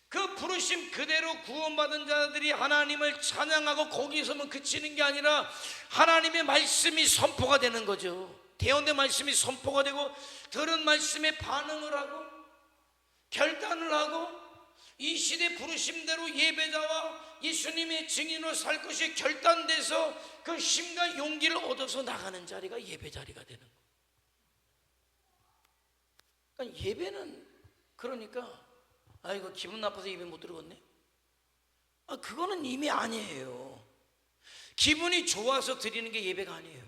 그 부르심 그대로 구원받은 자들이 하나님을 찬양하고 거기에서만 그치는 게 아니라 하나님의 말씀이 선포가 되는 거죠. 대언의 말씀이 선포가 되고 들은 말씀에 반응을 하고 결단을 하고 이 시대 부르심대로 예배자와 예수님의 증인으로 살 것이 결단돼서 그 힘과 용기를 얻어서 나가는 자리가 예배 자리가 되는 거예요. 그러니까 예배는 그러니까 아이고 기분 나빠서 예배 못 들어갔네. 그거는 이미 아니에요. 기분이 좋아서 드리는 게 예배가 아니에요.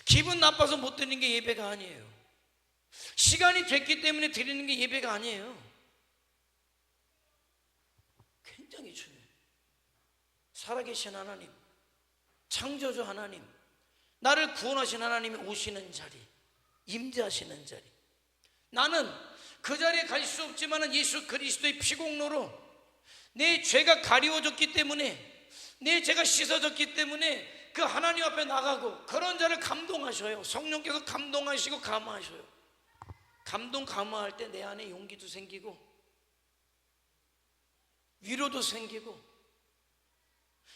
기분 나빠서 못 드리는 게 예배가 아니에요. 시간이 됐기 때문에 드리는 게 예배가 아니에요. 굉장히 중요해요. 살아계신 하나님, 창조주 하나님, 나를 구원하신 하나님이 오시는 자리, 임재하시는 자리. 나는 그 자리에 갈 수 없지만 예수 그리스도의 피공로로 내 죄가 가리워졌기 때문에, 내 죄가 씻어졌기 때문에 그 하나님 앞에 나가고 그런 자를 감동하셔요. 성령께서 감동하시고 감화하셔요. 감동 감화할 때 내 안에 용기도 생기고 위로도 생기고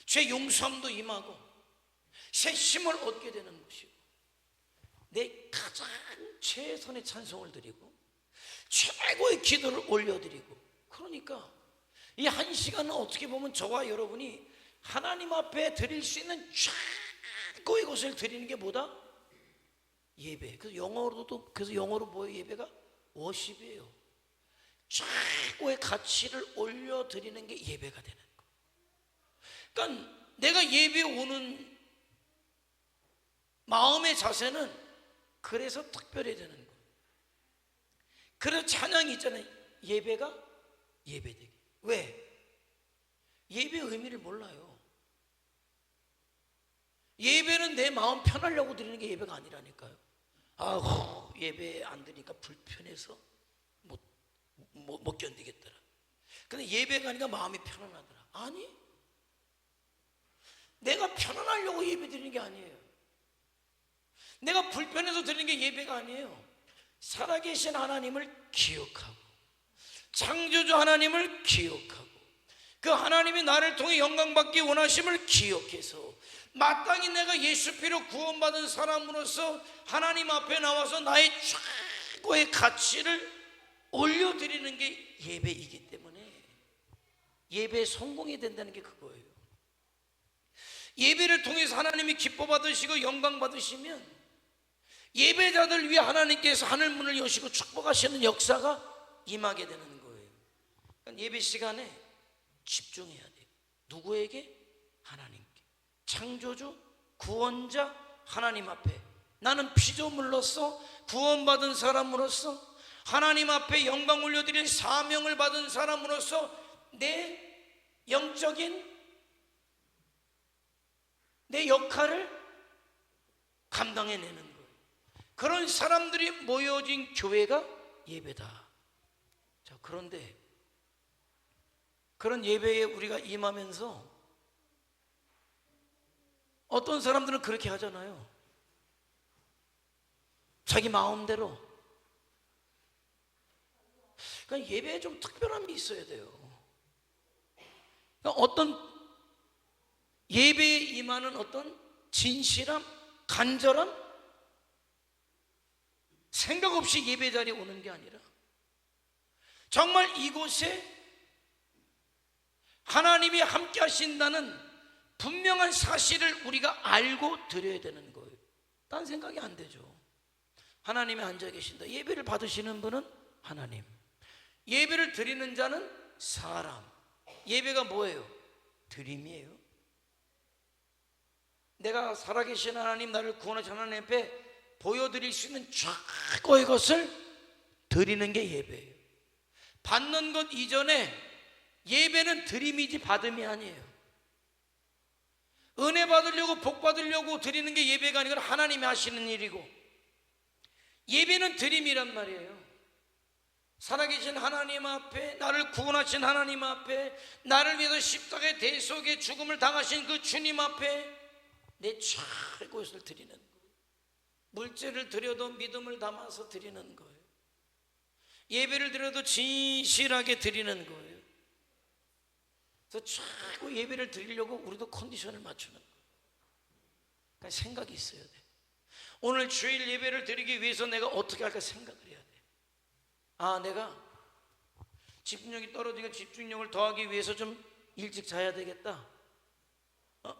죄 용서함도 임하고 새 힘을 얻게 되는 것이고, 내 가장 최선의 찬송을 드리고 최고의 기도를 올려드리고, 그러니까 이 한 시간은 어떻게 보면 저와 여러분이 하나님 앞에 드릴 수 있는 최고의 것을 드리는 게 뭐다? 예배. 그래서 영어로 뭐예요? 예배가 워십이에요. 최고의 가치를 올려드리는 게 예배가 되는 거. 그러니까 내가 예배에 오는 마음의 자세는 그래서 특별해야 되는 거예요. 그래서 찬양이 있잖아요. 예배가 예배되기. 왜? 예배의 의미를 몰라요. 예배는 내 마음 편하려고 드리는 게 예배가 아니라니까요. 예배 안 드니까 불편해서 못 견디겠더라. 근데 예배가 아니라 마음이 편안하더라. 아니, 내가 편안하려고 예배 드리는 게 아니에요. 내가 불편해서 드리는 게 예배가 아니에요. 살아계신 하나님을 기억하고 창조주 하나님을 기억하고 그 하나님이 나를 통해 영광받기 원하심을 기억해서 마땅히 내가 예수 피로 구원받은 사람으로서 하나님 앞에 나와서 나의 최고의 가치를 올려드리는 게 예배이기 때문에 예배에 성공이 된다는 게 그거예요. 예배를 통해서 하나님이 기뻐 받으시고 영광 받으시면 예배자들 위해 하나님께서 하늘 문을 여시고 축복하시는 역사가 임하게 되는 거예요. 그러니까 예배 시간에 집중해야 돼요. 누구에게? 하나님께. 창조주, 구원자 하나님 앞에 나는 피조물로서 구원받은 사람으로서 하나님 앞에 영광 올려드릴 사명을 받은 사람으로서 내 영적인 내 역할을 감당해내는 거예요. 그런 사람들이 모여진 교회가 예배다. 자, 그런데 그런 예배에 우리가 임하면서 어떤 사람들은 그렇게 하잖아요. 자기 마음대로. 그러니까 예배에 좀 특별함이 있어야 돼요. 그러니까 어떤 예배에 임하는 어떤 진실함, 간절함, 생각 없이 예배 자리에 오는 게 아니라 정말 이곳에 하나님이 함께 하신다는 분명한 사실을 우리가 알고 드려야 되는 거예요. 딴 생각이 안 되죠. 하나님이 앉아 계신다. 예배를 받으시는 분은 하나님, 예배를 드리는 자는 사람. 예배가 뭐예요? 드림이에요. 내가 살아계신 하나님, 나를 구원하신 하나님 앞에 보여드릴 수 있는 최고의 것을 드리는 게 예배예요. 받는 것 이전에 예배는 드림이지 받음이 아니에요. 은혜 받으려고 복 받으려고 드리는 게 예배가 아니라 하나님이 하시는 일이고, 예배는 드림이란 말이에요. 살아계신 하나님 앞에, 나를 구원하신 하나님 앞에, 나를 위해서 십자가의 대속의 죽음을 당하신 그 주님 앞에 내 최고의 것을 드리는 거예요. 물질을 드려도 믿음을 담아서 드리는 거예요. 예배를 드려도 진실하게 드리는 거예요. 그래서 최고 예배를 드리려고 우리도 컨디션을 맞추는 거예요. 그러니까 생각이 있어야 돼. 오늘 주일 예배를 드리기 위해서 내가 어떻게 할까 생각을 해야 돼. 아, 내가 집중력이 떨어지니까 집중력을 더하기 위해서 좀 일찍 자야 되겠다.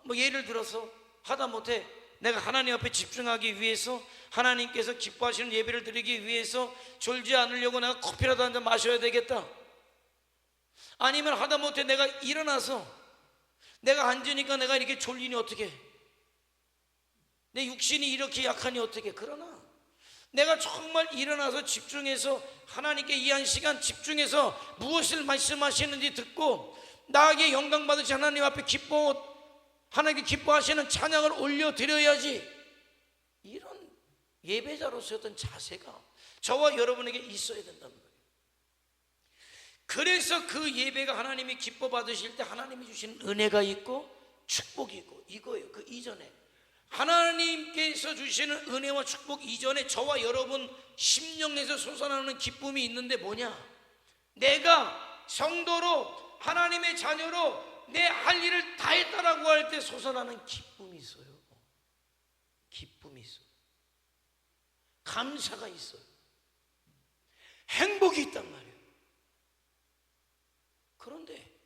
뭐 예를 들어서 하다못해 내가 하나님 앞에 집중하기 위해서, 하나님께서 기뻐하시는 예배를 드리기 위해서 졸지 않으려고 내가 커피라도 한 잔 마셔야 되겠다. 아니면 하다못해 내가 일어나서 내가 앉으니까 내가 이렇게 졸리니 어떻게, 내 육신이 이렇게 약하니 어떻게. 그러나 내가 정말 일어나서 집중해서 하나님께 이 한 시간 집중해서 무엇을 말씀하시는지 듣고 나에게 영광 받으신 하나님 앞에 하나님께 기뻐하시는 찬양을 올려드려야지. 이런 예배자로서의 어떤 자세가 저와 여러분에게 있어야 된단 말이에요. 그래서 그 예배가 하나님이 기뻐 받으실 때 하나님이 주신 은혜가 있고 축복이 있고, 이거예요. 그 이전에 하나님께서 주시는 은혜와 축복 이전에 저와 여러분 심령 내에서 솟아나는 기쁨이 있는데 뭐냐? 내가 성도로 하나님의 자녀로 내 할 일을 다 했다라고 할 때 솟아나는 기쁨이 있어요. 기쁨이 있어요. 감사가 있어요. 행복이 있단 말이에요. 그런데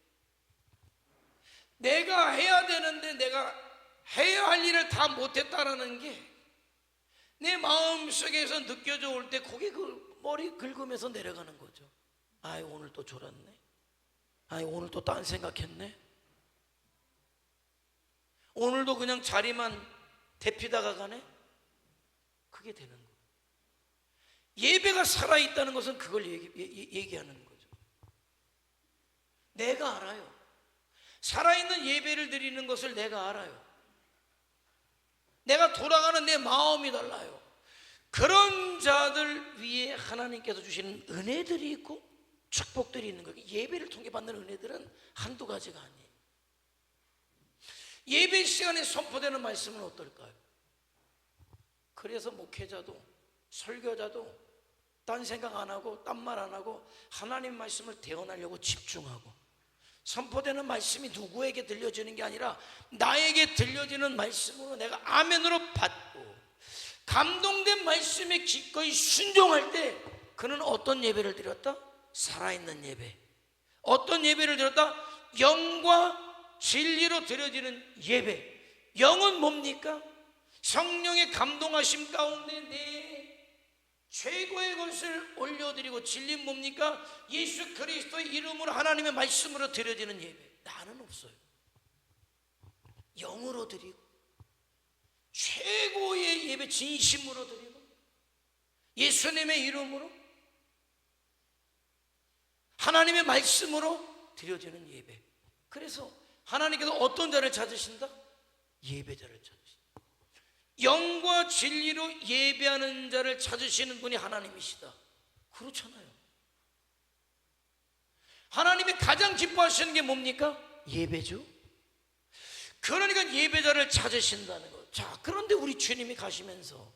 내가 해야 되는데 내가 해야 할 일을 다 못했다라는 게 내 마음속에서 느껴져 올 때 고개 머리 긁으면서 내려가는 거죠. 아이, 오늘 또 졸았네. 아이, 오늘 또 딴 생각했네. 오늘도 그냥 자리만 데피다가 가네. 그게 되는 거예요. 예배가 살아있다는 것은 그걸 얘기하는 거죠. 내가 알아요. 살아있는 예배를 드리는 것을 내가 알아요. 내가 돌아가는 내 마음이 달라요. 그런 자들 위에 하나님께서 주시는 은혜들이 있고 축복들이 있는 거예요. 예배를 통해 받는 은혜들은 한두 가지가 아니에요. 예배 시간에 선포되는 말씀은 어떨까요? 그래서 목회자도 설교자도 딴 생각 안 하고 딴 말 안 하고 하나님 말씀을 대언하려고 집중하고, 선포되는 말씀이 누구에게 들려지는 게 아니라 나에게 들려지는 말씀으로 내가 아멘으로 받고 감동된 말씀에 기꺼이 순종할 때 그는 어떤 예배를 드렸다? 살아있는 예배. 어떤 예배를 드렸다? 영과 진리로 드려지는 예배. 영은 뭡니까? 성령의 감동하심 가운데 내 최고의 것을 올려드리고, 진리는 뭡니까? 예수 그리스도의 이름으로 하나님의 말씀으로 드려지는 예배. 나는 없어요. 영으로 드리고 최고의 예배 진심으로 드리고 예수님의 이름으로 하나님의 말씀으로 드려지는 예배. 그래서 하나님께서 어떤 자를 찾으신다? 예배자를 찾으신다. 영과 진리로 예배하는 자를 찾으시는 분이 하나님이시다. 그렇잖아요. 하나님이 가장 기뻐하시는 게 뭡니까? 예배죠. 그러니까 예배자를 찾으신다는 것. 자, 그런데 우리 주님이 가시면서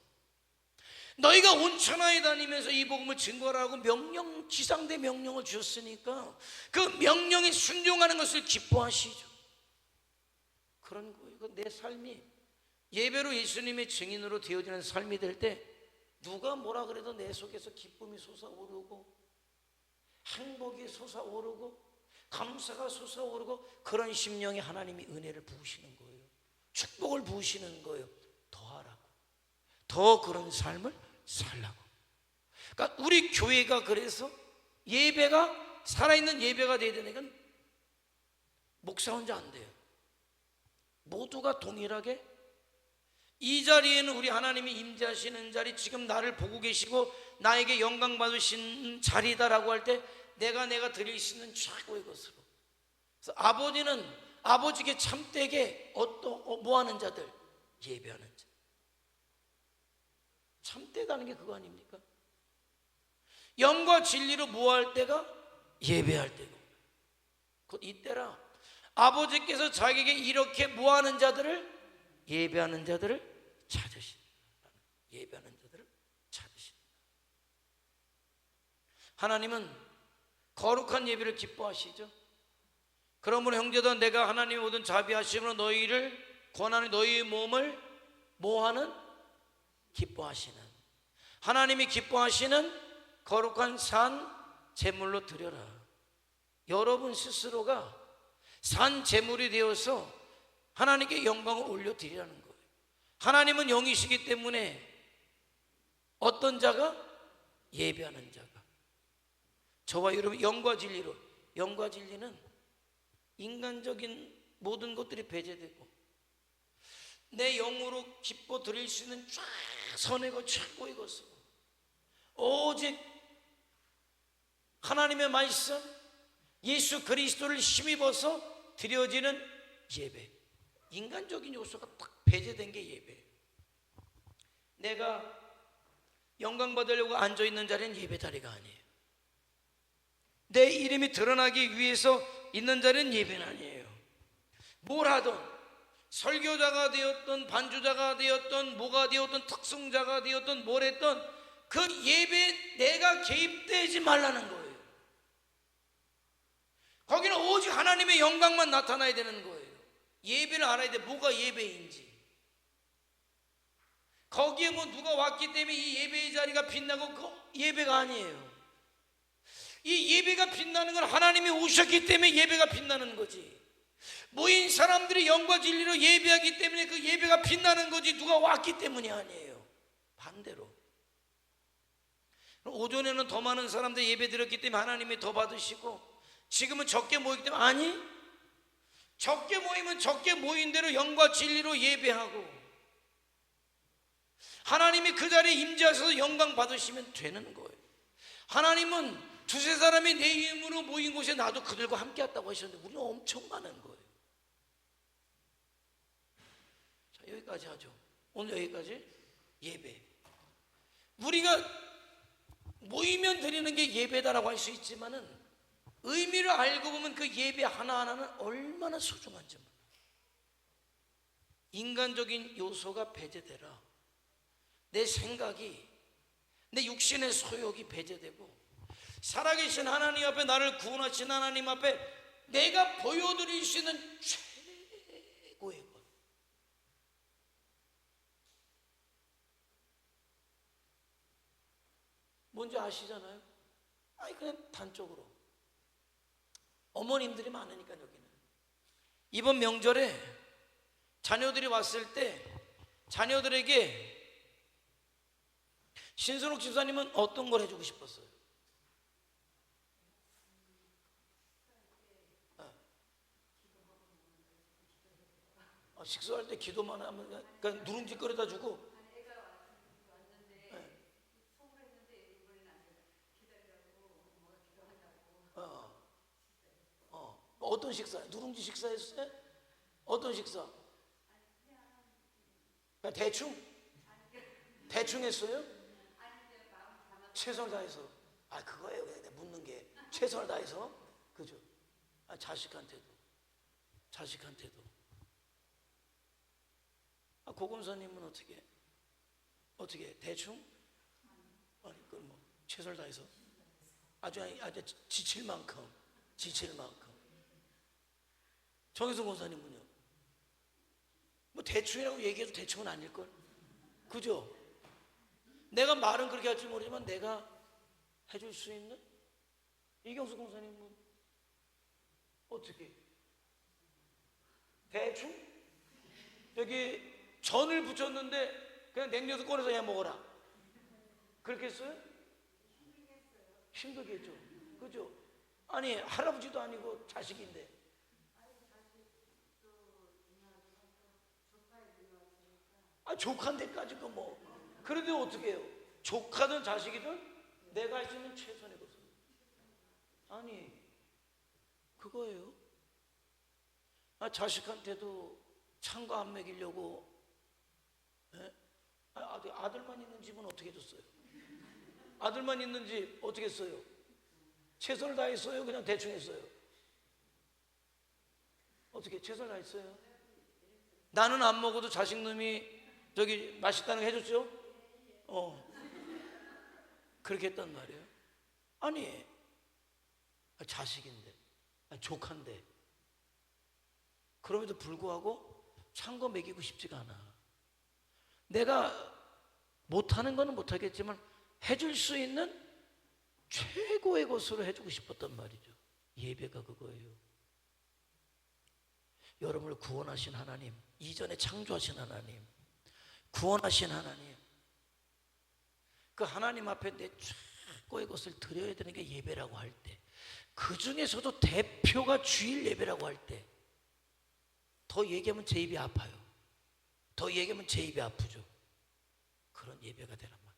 너희가 온 천하에 다니면서 이 복음을 증거하라고 명령, 지상대 명령을 주셨으니까 그 명령에 순종하는 것을 기뻐하시죠. 그런 거예요. 내 삶이 예배로 예수님의 증인으로 되어지는 삶이 될 때 누가 뭐라 그래도 내 속에서 기쁨이 솟아오르고 행복이 솟아오르고 감사가 솟아오르고 그런 심령에 하나님이 은혜를 부으시는 거예요. 축복을 부으시는 거예요. 더 하라고, 더 그런 삶을 살라고. 그러니까 우리 교회가 그래서 예배가 살아있는 예배가 돼야 되는 건 목사 혼자 안 돼요. 모두가 동일하게 이 자리에는 우리 하나님이 임재하시는 자리, 지금 나를 보고 계시고 나에게 영광 받으신 자리다라고 할 때 내가 드릴 수 있는 최고의 것으로. 그래서 아버지는 아버지께 참되게 뭐하는 자들? 예배하는 자. 참되다는 게 그거 아닙니까? 영과 진리로 뭐할 때가? 예배할 때고. 곧 이때라 아버지께서 자기에게 이렇게 뭐하는 자들을? 예배하는 자들을 찾으신다. 예배하는 자들을 찾으신다. 하나님은 거룩한 예배를 기뻐하시죠. 그러므로 형제들, 내가 하나님의 모든 자비하심으로 너희를 권하는 너희의 몸을 뭐하는? 기뻐하시는, 하나님이 기뻐하시는 거룩한 산 제물로 드려라. 여러분 스스로가 산 제물이 되어서 하나님께 영광을 올려드리라는 거예요. 하나님은 영이시기 때문에 어떤 자가? 예배하는 자가. 저와 여러분 영과 진리로. 영과 진리는 인간적인 모든 것들이 배제되고 내 영으로 기뻐 드릴 수 있는 최선의 것, 최고의 것으로 오직 하나님의 말씀 예수 그리스도를 힘입어서 드려지는 예배. 인간적인 요소가 딱 배제된 게 예배. 내가 영광 받으려고 앉아있는 자리는 예배 자리가 아니에요. 내 이름이 드러나기 위해서 있는 자리는 예배는 아니에요. 뭘 하든 설교자가 되었던 반주자가 되었던 뭐가 되었던 특성자가 되었던 뭘 했던 그 예배에 내가 개입되지 말라는 거예요. 거기는 오직 하나님의 영광만 나타나야 되는 거예요. 예배를 알아야 돼. 뭐가 예배인지. 거기에 뭐 누가 왔기 때문에 이 예배의 자리가 빛나고 그 예배가 아니에요. 이 예배가 빛나는 건 하나님이 오셨기 때문에 예배가 빛나는 거지. 모인 사람들이 영과 진리로 예배하기 때문에 그 예배가 빛나는 거지, 누가 왔기 때문이 아니에요. 반대로 오전에는 더 많은 사람들이 예배 드렸기 때문에 하나님이 더 받으시고, 지금은 적게 모이기 때문에, 아니, 적게 모이면 적게 모인 대로 영과 진리로 예배하고 하나님이 그 자리에 임재하셔서 영광 받으시면 되는 거예요. 하나님은 두세 사람이 내 이름으로 모인 곳에 나도 그들과 함께 왔다고 하셨는데 우리는 엄청 많은 거예요. 자, 여기까지 하죠. 오늘 여기까지. 예배. 우리가 모이면 드리는 게 예배다라고 할 수 있지만은 의미를 알고 보면 그 예배 하나하나는 얼마나 소중한지 몰라요. 인간적인 요소가 배제되라. 내 생각이, 내 육신의 소욕이 배제되고 살아계신 하나님 앞에, 나를 구원하신 하나님 앞에 내가 보여드릴 수 있는 최고의 것, 뭔지 아시잖아요? 아니, 그냥 단적으로 어머님들이 많으니까. 여기는 이번 명절에 자녀들이 왔을 때 자녀들에게 신선옥 집사님은 어떤 걸 해주고 싶었어요? 식사할 때 기도만 하면, 그러니까 누룽지 끓여다 주고. 어떤 식사? 누룽지 식사했어요? 어떤 식사? 그냥 대충 했어요? 최선을 다해서. 그거예요. 내가 묻는 게 최선을 다해서. 그죠? 자식한테도 고금사님은 어떻게 대충? 아니, 그 뭐 최선을 다해서 아주 지칠 만큼. 정혜성 권사님은요? 뭐 대충이라고 얘기해도 대충은 아닐걸? 그죠? 내가 말은 그렇게 할 줄 모르지만 내가 해줄 수 있는 이경수 공사님은 어떻게? 대충? 여기 전을 붙였는데 그냥 냉면도 꺼내서 해 먹어라. 그렇게 했어요? 힘들겠죠. 그죠? 아니 할아버지도 아니고 자식인데. 아 조카인데까지 그 뭐. 그래도 어떻게 해요? 조카든 자식이든 내가 할 수 있는 최선의 것을. 아니 그거예요. 아 자식한테도 찬거 안 먹이려고. 예? 아들만 있는 집은 어떻게 해줬어요? 아들만 있는 집 어떻게 했어요? 최선을 다했어요? 그냥 대충 했어요? 어떻게 최선을 다했어요? 나는 안 먹어도 자식놈이 저기 맛있다는 거 해줬죠? 그렇게 했단 말이에요. 아니 자식인데 조카인데 그럼에도 불구하고 찬 거 먹이고 싶지가 않아. 내가 못하는 거는 못하겠지만 해줄 수 있는 최고의 것으로 해주고 싶었단 말이죠. 예배가 그거예요. 여러분을 구원하신 하나님, 이전에 창조하신 하나님, 구원하신 하나님, 그 하나님 앞에 내 최고의 것을 드려야 되는 게 예배라고 할 때, 그 중에서도 대표가 주일 예배라고 할 때, 더 얘기하면 제 입이 아파요. 더 얘기하면 제 입이 아프죠. 그런 예배가 되란 말이에요.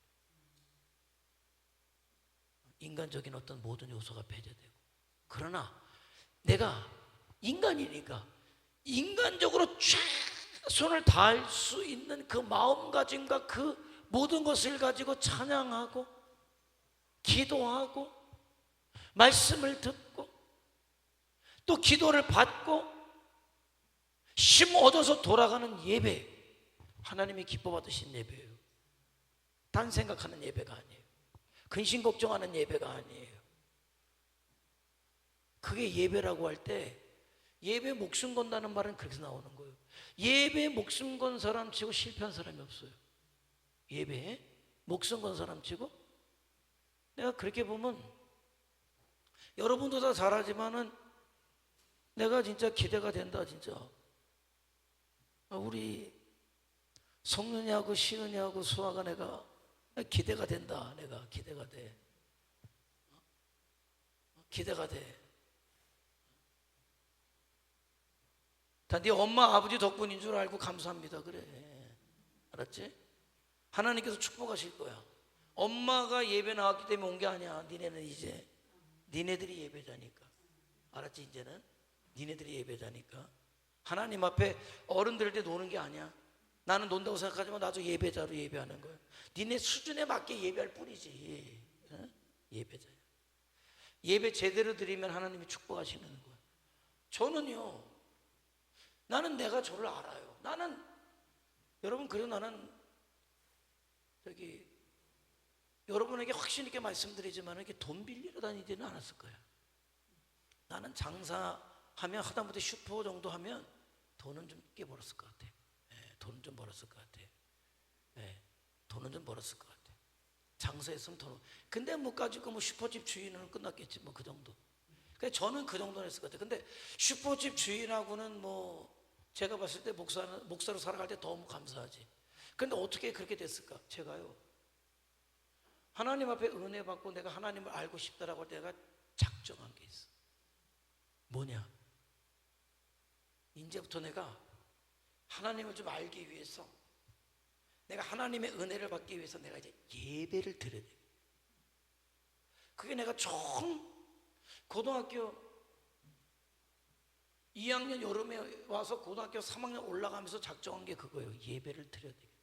인간적인 어떤 모든 요소가 배제되고, 그러나 내가 인간이니까 인간적으로 최선을 다할 수 있는 그 마음가짐과 그 모든 것을 가지고 찬양하고 기도하고 말씀을 듣고 또 기도를 받고 힘 얻어서 돌아가는 예배, 하나님이 기뻐 받으신 예배예요. 딴 생각하는 예배가 아니에요. 근심 걱정하는 예배가 아니에요. 그게 예배라고 할 때, 예배 목숨 건다는 말은 그렇게 나오는 거예요. 예배에 목숨 건 사람 치고 실패한 사람이 없어요. 예배에 목숨 건 사람 치고. 내가 그렇게 보면 여러분도 다 잘하지만은 내가 진짜 기대가 된다. 진짜 우리 성윤이하고 시은이하고 수아가 내가 기대가 된다. 내가 기대가 돼. 기대가 돼. 다 네 엄마 아버지 덕분인 줄 알고 감사합니다. 그래. 알았지? 하나님께서 축복하실 거야. 엄마가 예배 나왔기 때문에 온 게 아니야. 니네는 이제 니네들이 예배자니까. 알았지? 이제는 니네들이 예배자니까. 하나님 앞에 어른들 때 노는 게 아니야. 나는 논다고 생각하지만 나도 예배자로 예배하는 거야. 니네 수준에 맞게 예배할 뿐이지. 예배자야. 예배 제대로 드리면 하나님이 축복하시는 거야. 저는요, 나는 내가 저를 알아요. 나는 여러분, 그래도 나는 여러분에게 확신 있게 말씀드리지만 이렇게 돈 빌리러 다니지는 않았을 거야. 나는 장사하면 하다못해 슈퍼 정도 하면 돈은 좀 꽤 벌었을 것 같아. 돈은 좀 벌었을 것 같아. 돈은 좀 벌었을 것 같아. 장사했으면 돈. 근데 뭐 가지고 뭐 슈퍼집 주인은 끝났겠지 뭐 그 정도. 그러니까 저는 그 정도는 했을 것 같아. 근데 슈퍼집 주인하고는 뭐 제가 봤을 때 목사로 살아갈 때 너무 감사하지. 근데 어떻게 그렇게 됐을까? 제가요, 하나님 앞에 은혜 받고 내가 하나님을 알고 싶다라고 할 때 내가 작정한 게 있어. 뭐냐? 이제부터 내가 하나님을 좀 알기 위해서, 내가 하나님의 은혜를 받기 위해서 내가 이제 예배를 드려야 돼. 그게 내가 처음 고등학교 2학년 여름에 와서 고등학교 3학년 올라가면서 작정한 게 그거예요. 예배를 드려야 되겠다.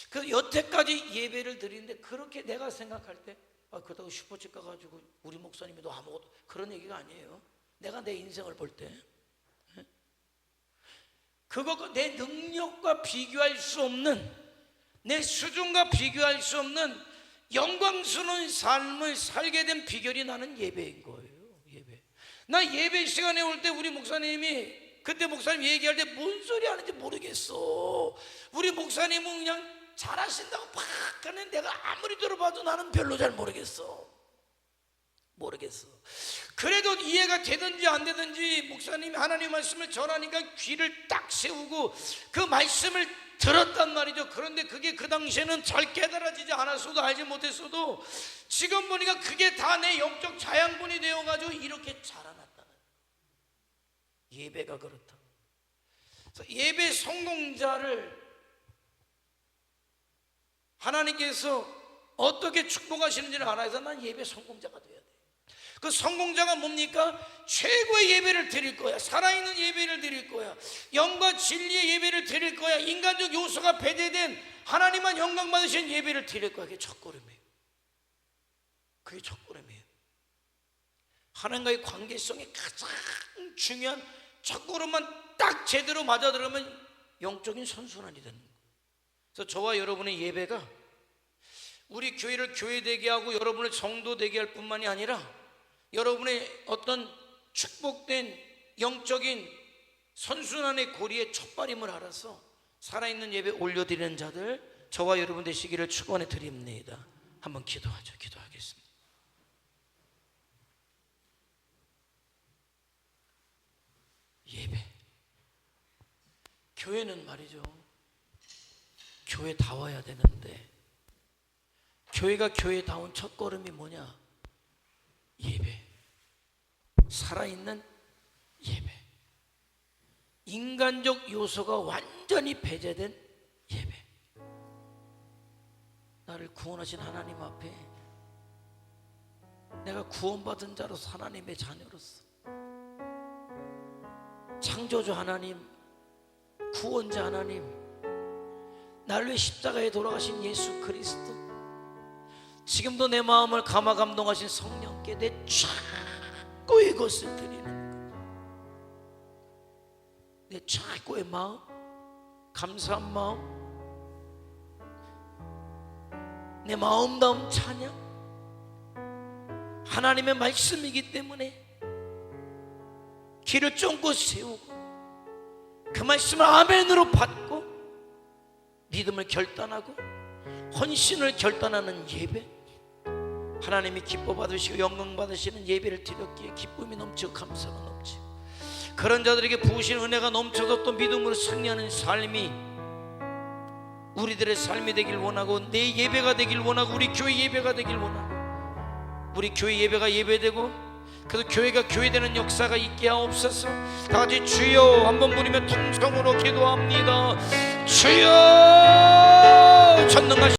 그래서 여태까지 예배를 드리는데, 그렇게 내가 생각할 때 그렇다고 슈퍼집 가가지고 우리 목사님이 너 아무것도, 그런 얘기가 아니에요. 내가 내 인생을 볼 때 그거 내 능력과 비교할 수 없는, 내 수준과 비교할 수 없는 영광스러운 삶을 살게 된 비결이 나는 예배인 거예요. 예배. 나 예배 시간에 올 때 우리 목사님이, 그때 목사님 얘기할 때 뭔 소리 하는지 모르겠어. 우리 목사님은 그냥 잘하신다고 팍 하는, 내가 아무리 들어봐도 나는 별로 잘 모르겠어. 모르겠어. 그래도 이해가 되든지 안 되든지 목사님이 하나님 말씀을 전하니까 귀를 딱 세우고 그 말씀을 들었단 말이죠. 그런데 그게 그 당시에는 잘 깨달아지지 않았어도 알지 못했어도 지금 보니까 그게 다 내 영적 자양분이 되어가지고 이렇게 자라났다는, 예배가 그렇다. 그래서 예배 성공자를 하나님께서 어떻게 축복하시는지를 알아서 난 예배 성공자가 돼야 돼. 그 성공자가 뭡니까? 최고의 예배를 드릴 거야. 살아있는 예배를 드릴 거야. 영과 진리의 예배를 드릴 거야. 인간적 요소가 배제된 하나님만 영광 받으신 예배를 드릴 거야. 그게 첫걸음이에요. 그게 첫걸음이에요. 하나님과의 관계성이 가장 중요한 첫걸음만 딱 제대로 맞아들으면 영적인 선순환이 되는 거예요. 그래서 저와 여러분의 예배가 우리 교회를 교회되게 하고 여러분을 성도되게 할 뿐만이 아니라 여러분의 어떤 축복된 영적인 선순환의 고리의 첫발임을 알아서 살아있는 예배 올려드리는 자들 저와 여러분 되시기를 축원해 드립니다. 한번 기도하죠. 기도하겠습니다. 예배, 교회는 말이죠, 교회다워야 되는데 교회가 교회다운 첫걸음이 뭐냐? 예배. 살아있는 예배. 인간적 요소가 완전히 배제된 예배. 나를 구원하신 하나님 앞에 내가 구원받은 자로서 하나님의 자녀로서 창조주 하나님, 구원자 하나님, 나를 위해 십자가에 돌아가신 예수 그리스도, 지금도 내 마음을 감화 감동하신 성령께 내 최고의 것을 드리는 것, 내 최고의 마음, 감사한 마음, 내 마음다운 찬양, 하나님의 말씀이기 때문에 귀를 쫑긋 세우고 그 말씀을 아멘으로 받고 믿음을 결단하고 헌신을 결단하는 예배, 하나님이 기뻐 받으시고 영광 받으시는 예배를 드렸기에 기쁨이 넘치고 감사가 넘치고 그런 자들에게 부으신 은혜가 넘쳐서 또 믿음으로 승리하는 삶이 우리들의 삶이 되길 원하고, 내 예배가 되길 원하고, 우리 교회 예배가 되길 원하고, 우리 교회 예배가 예배되고 그래서 교회가 교회되는 역사가 있게 하옵소서. 다같이 주여 한번 부르며 통성으로 기도합니다. 주여, 전능하신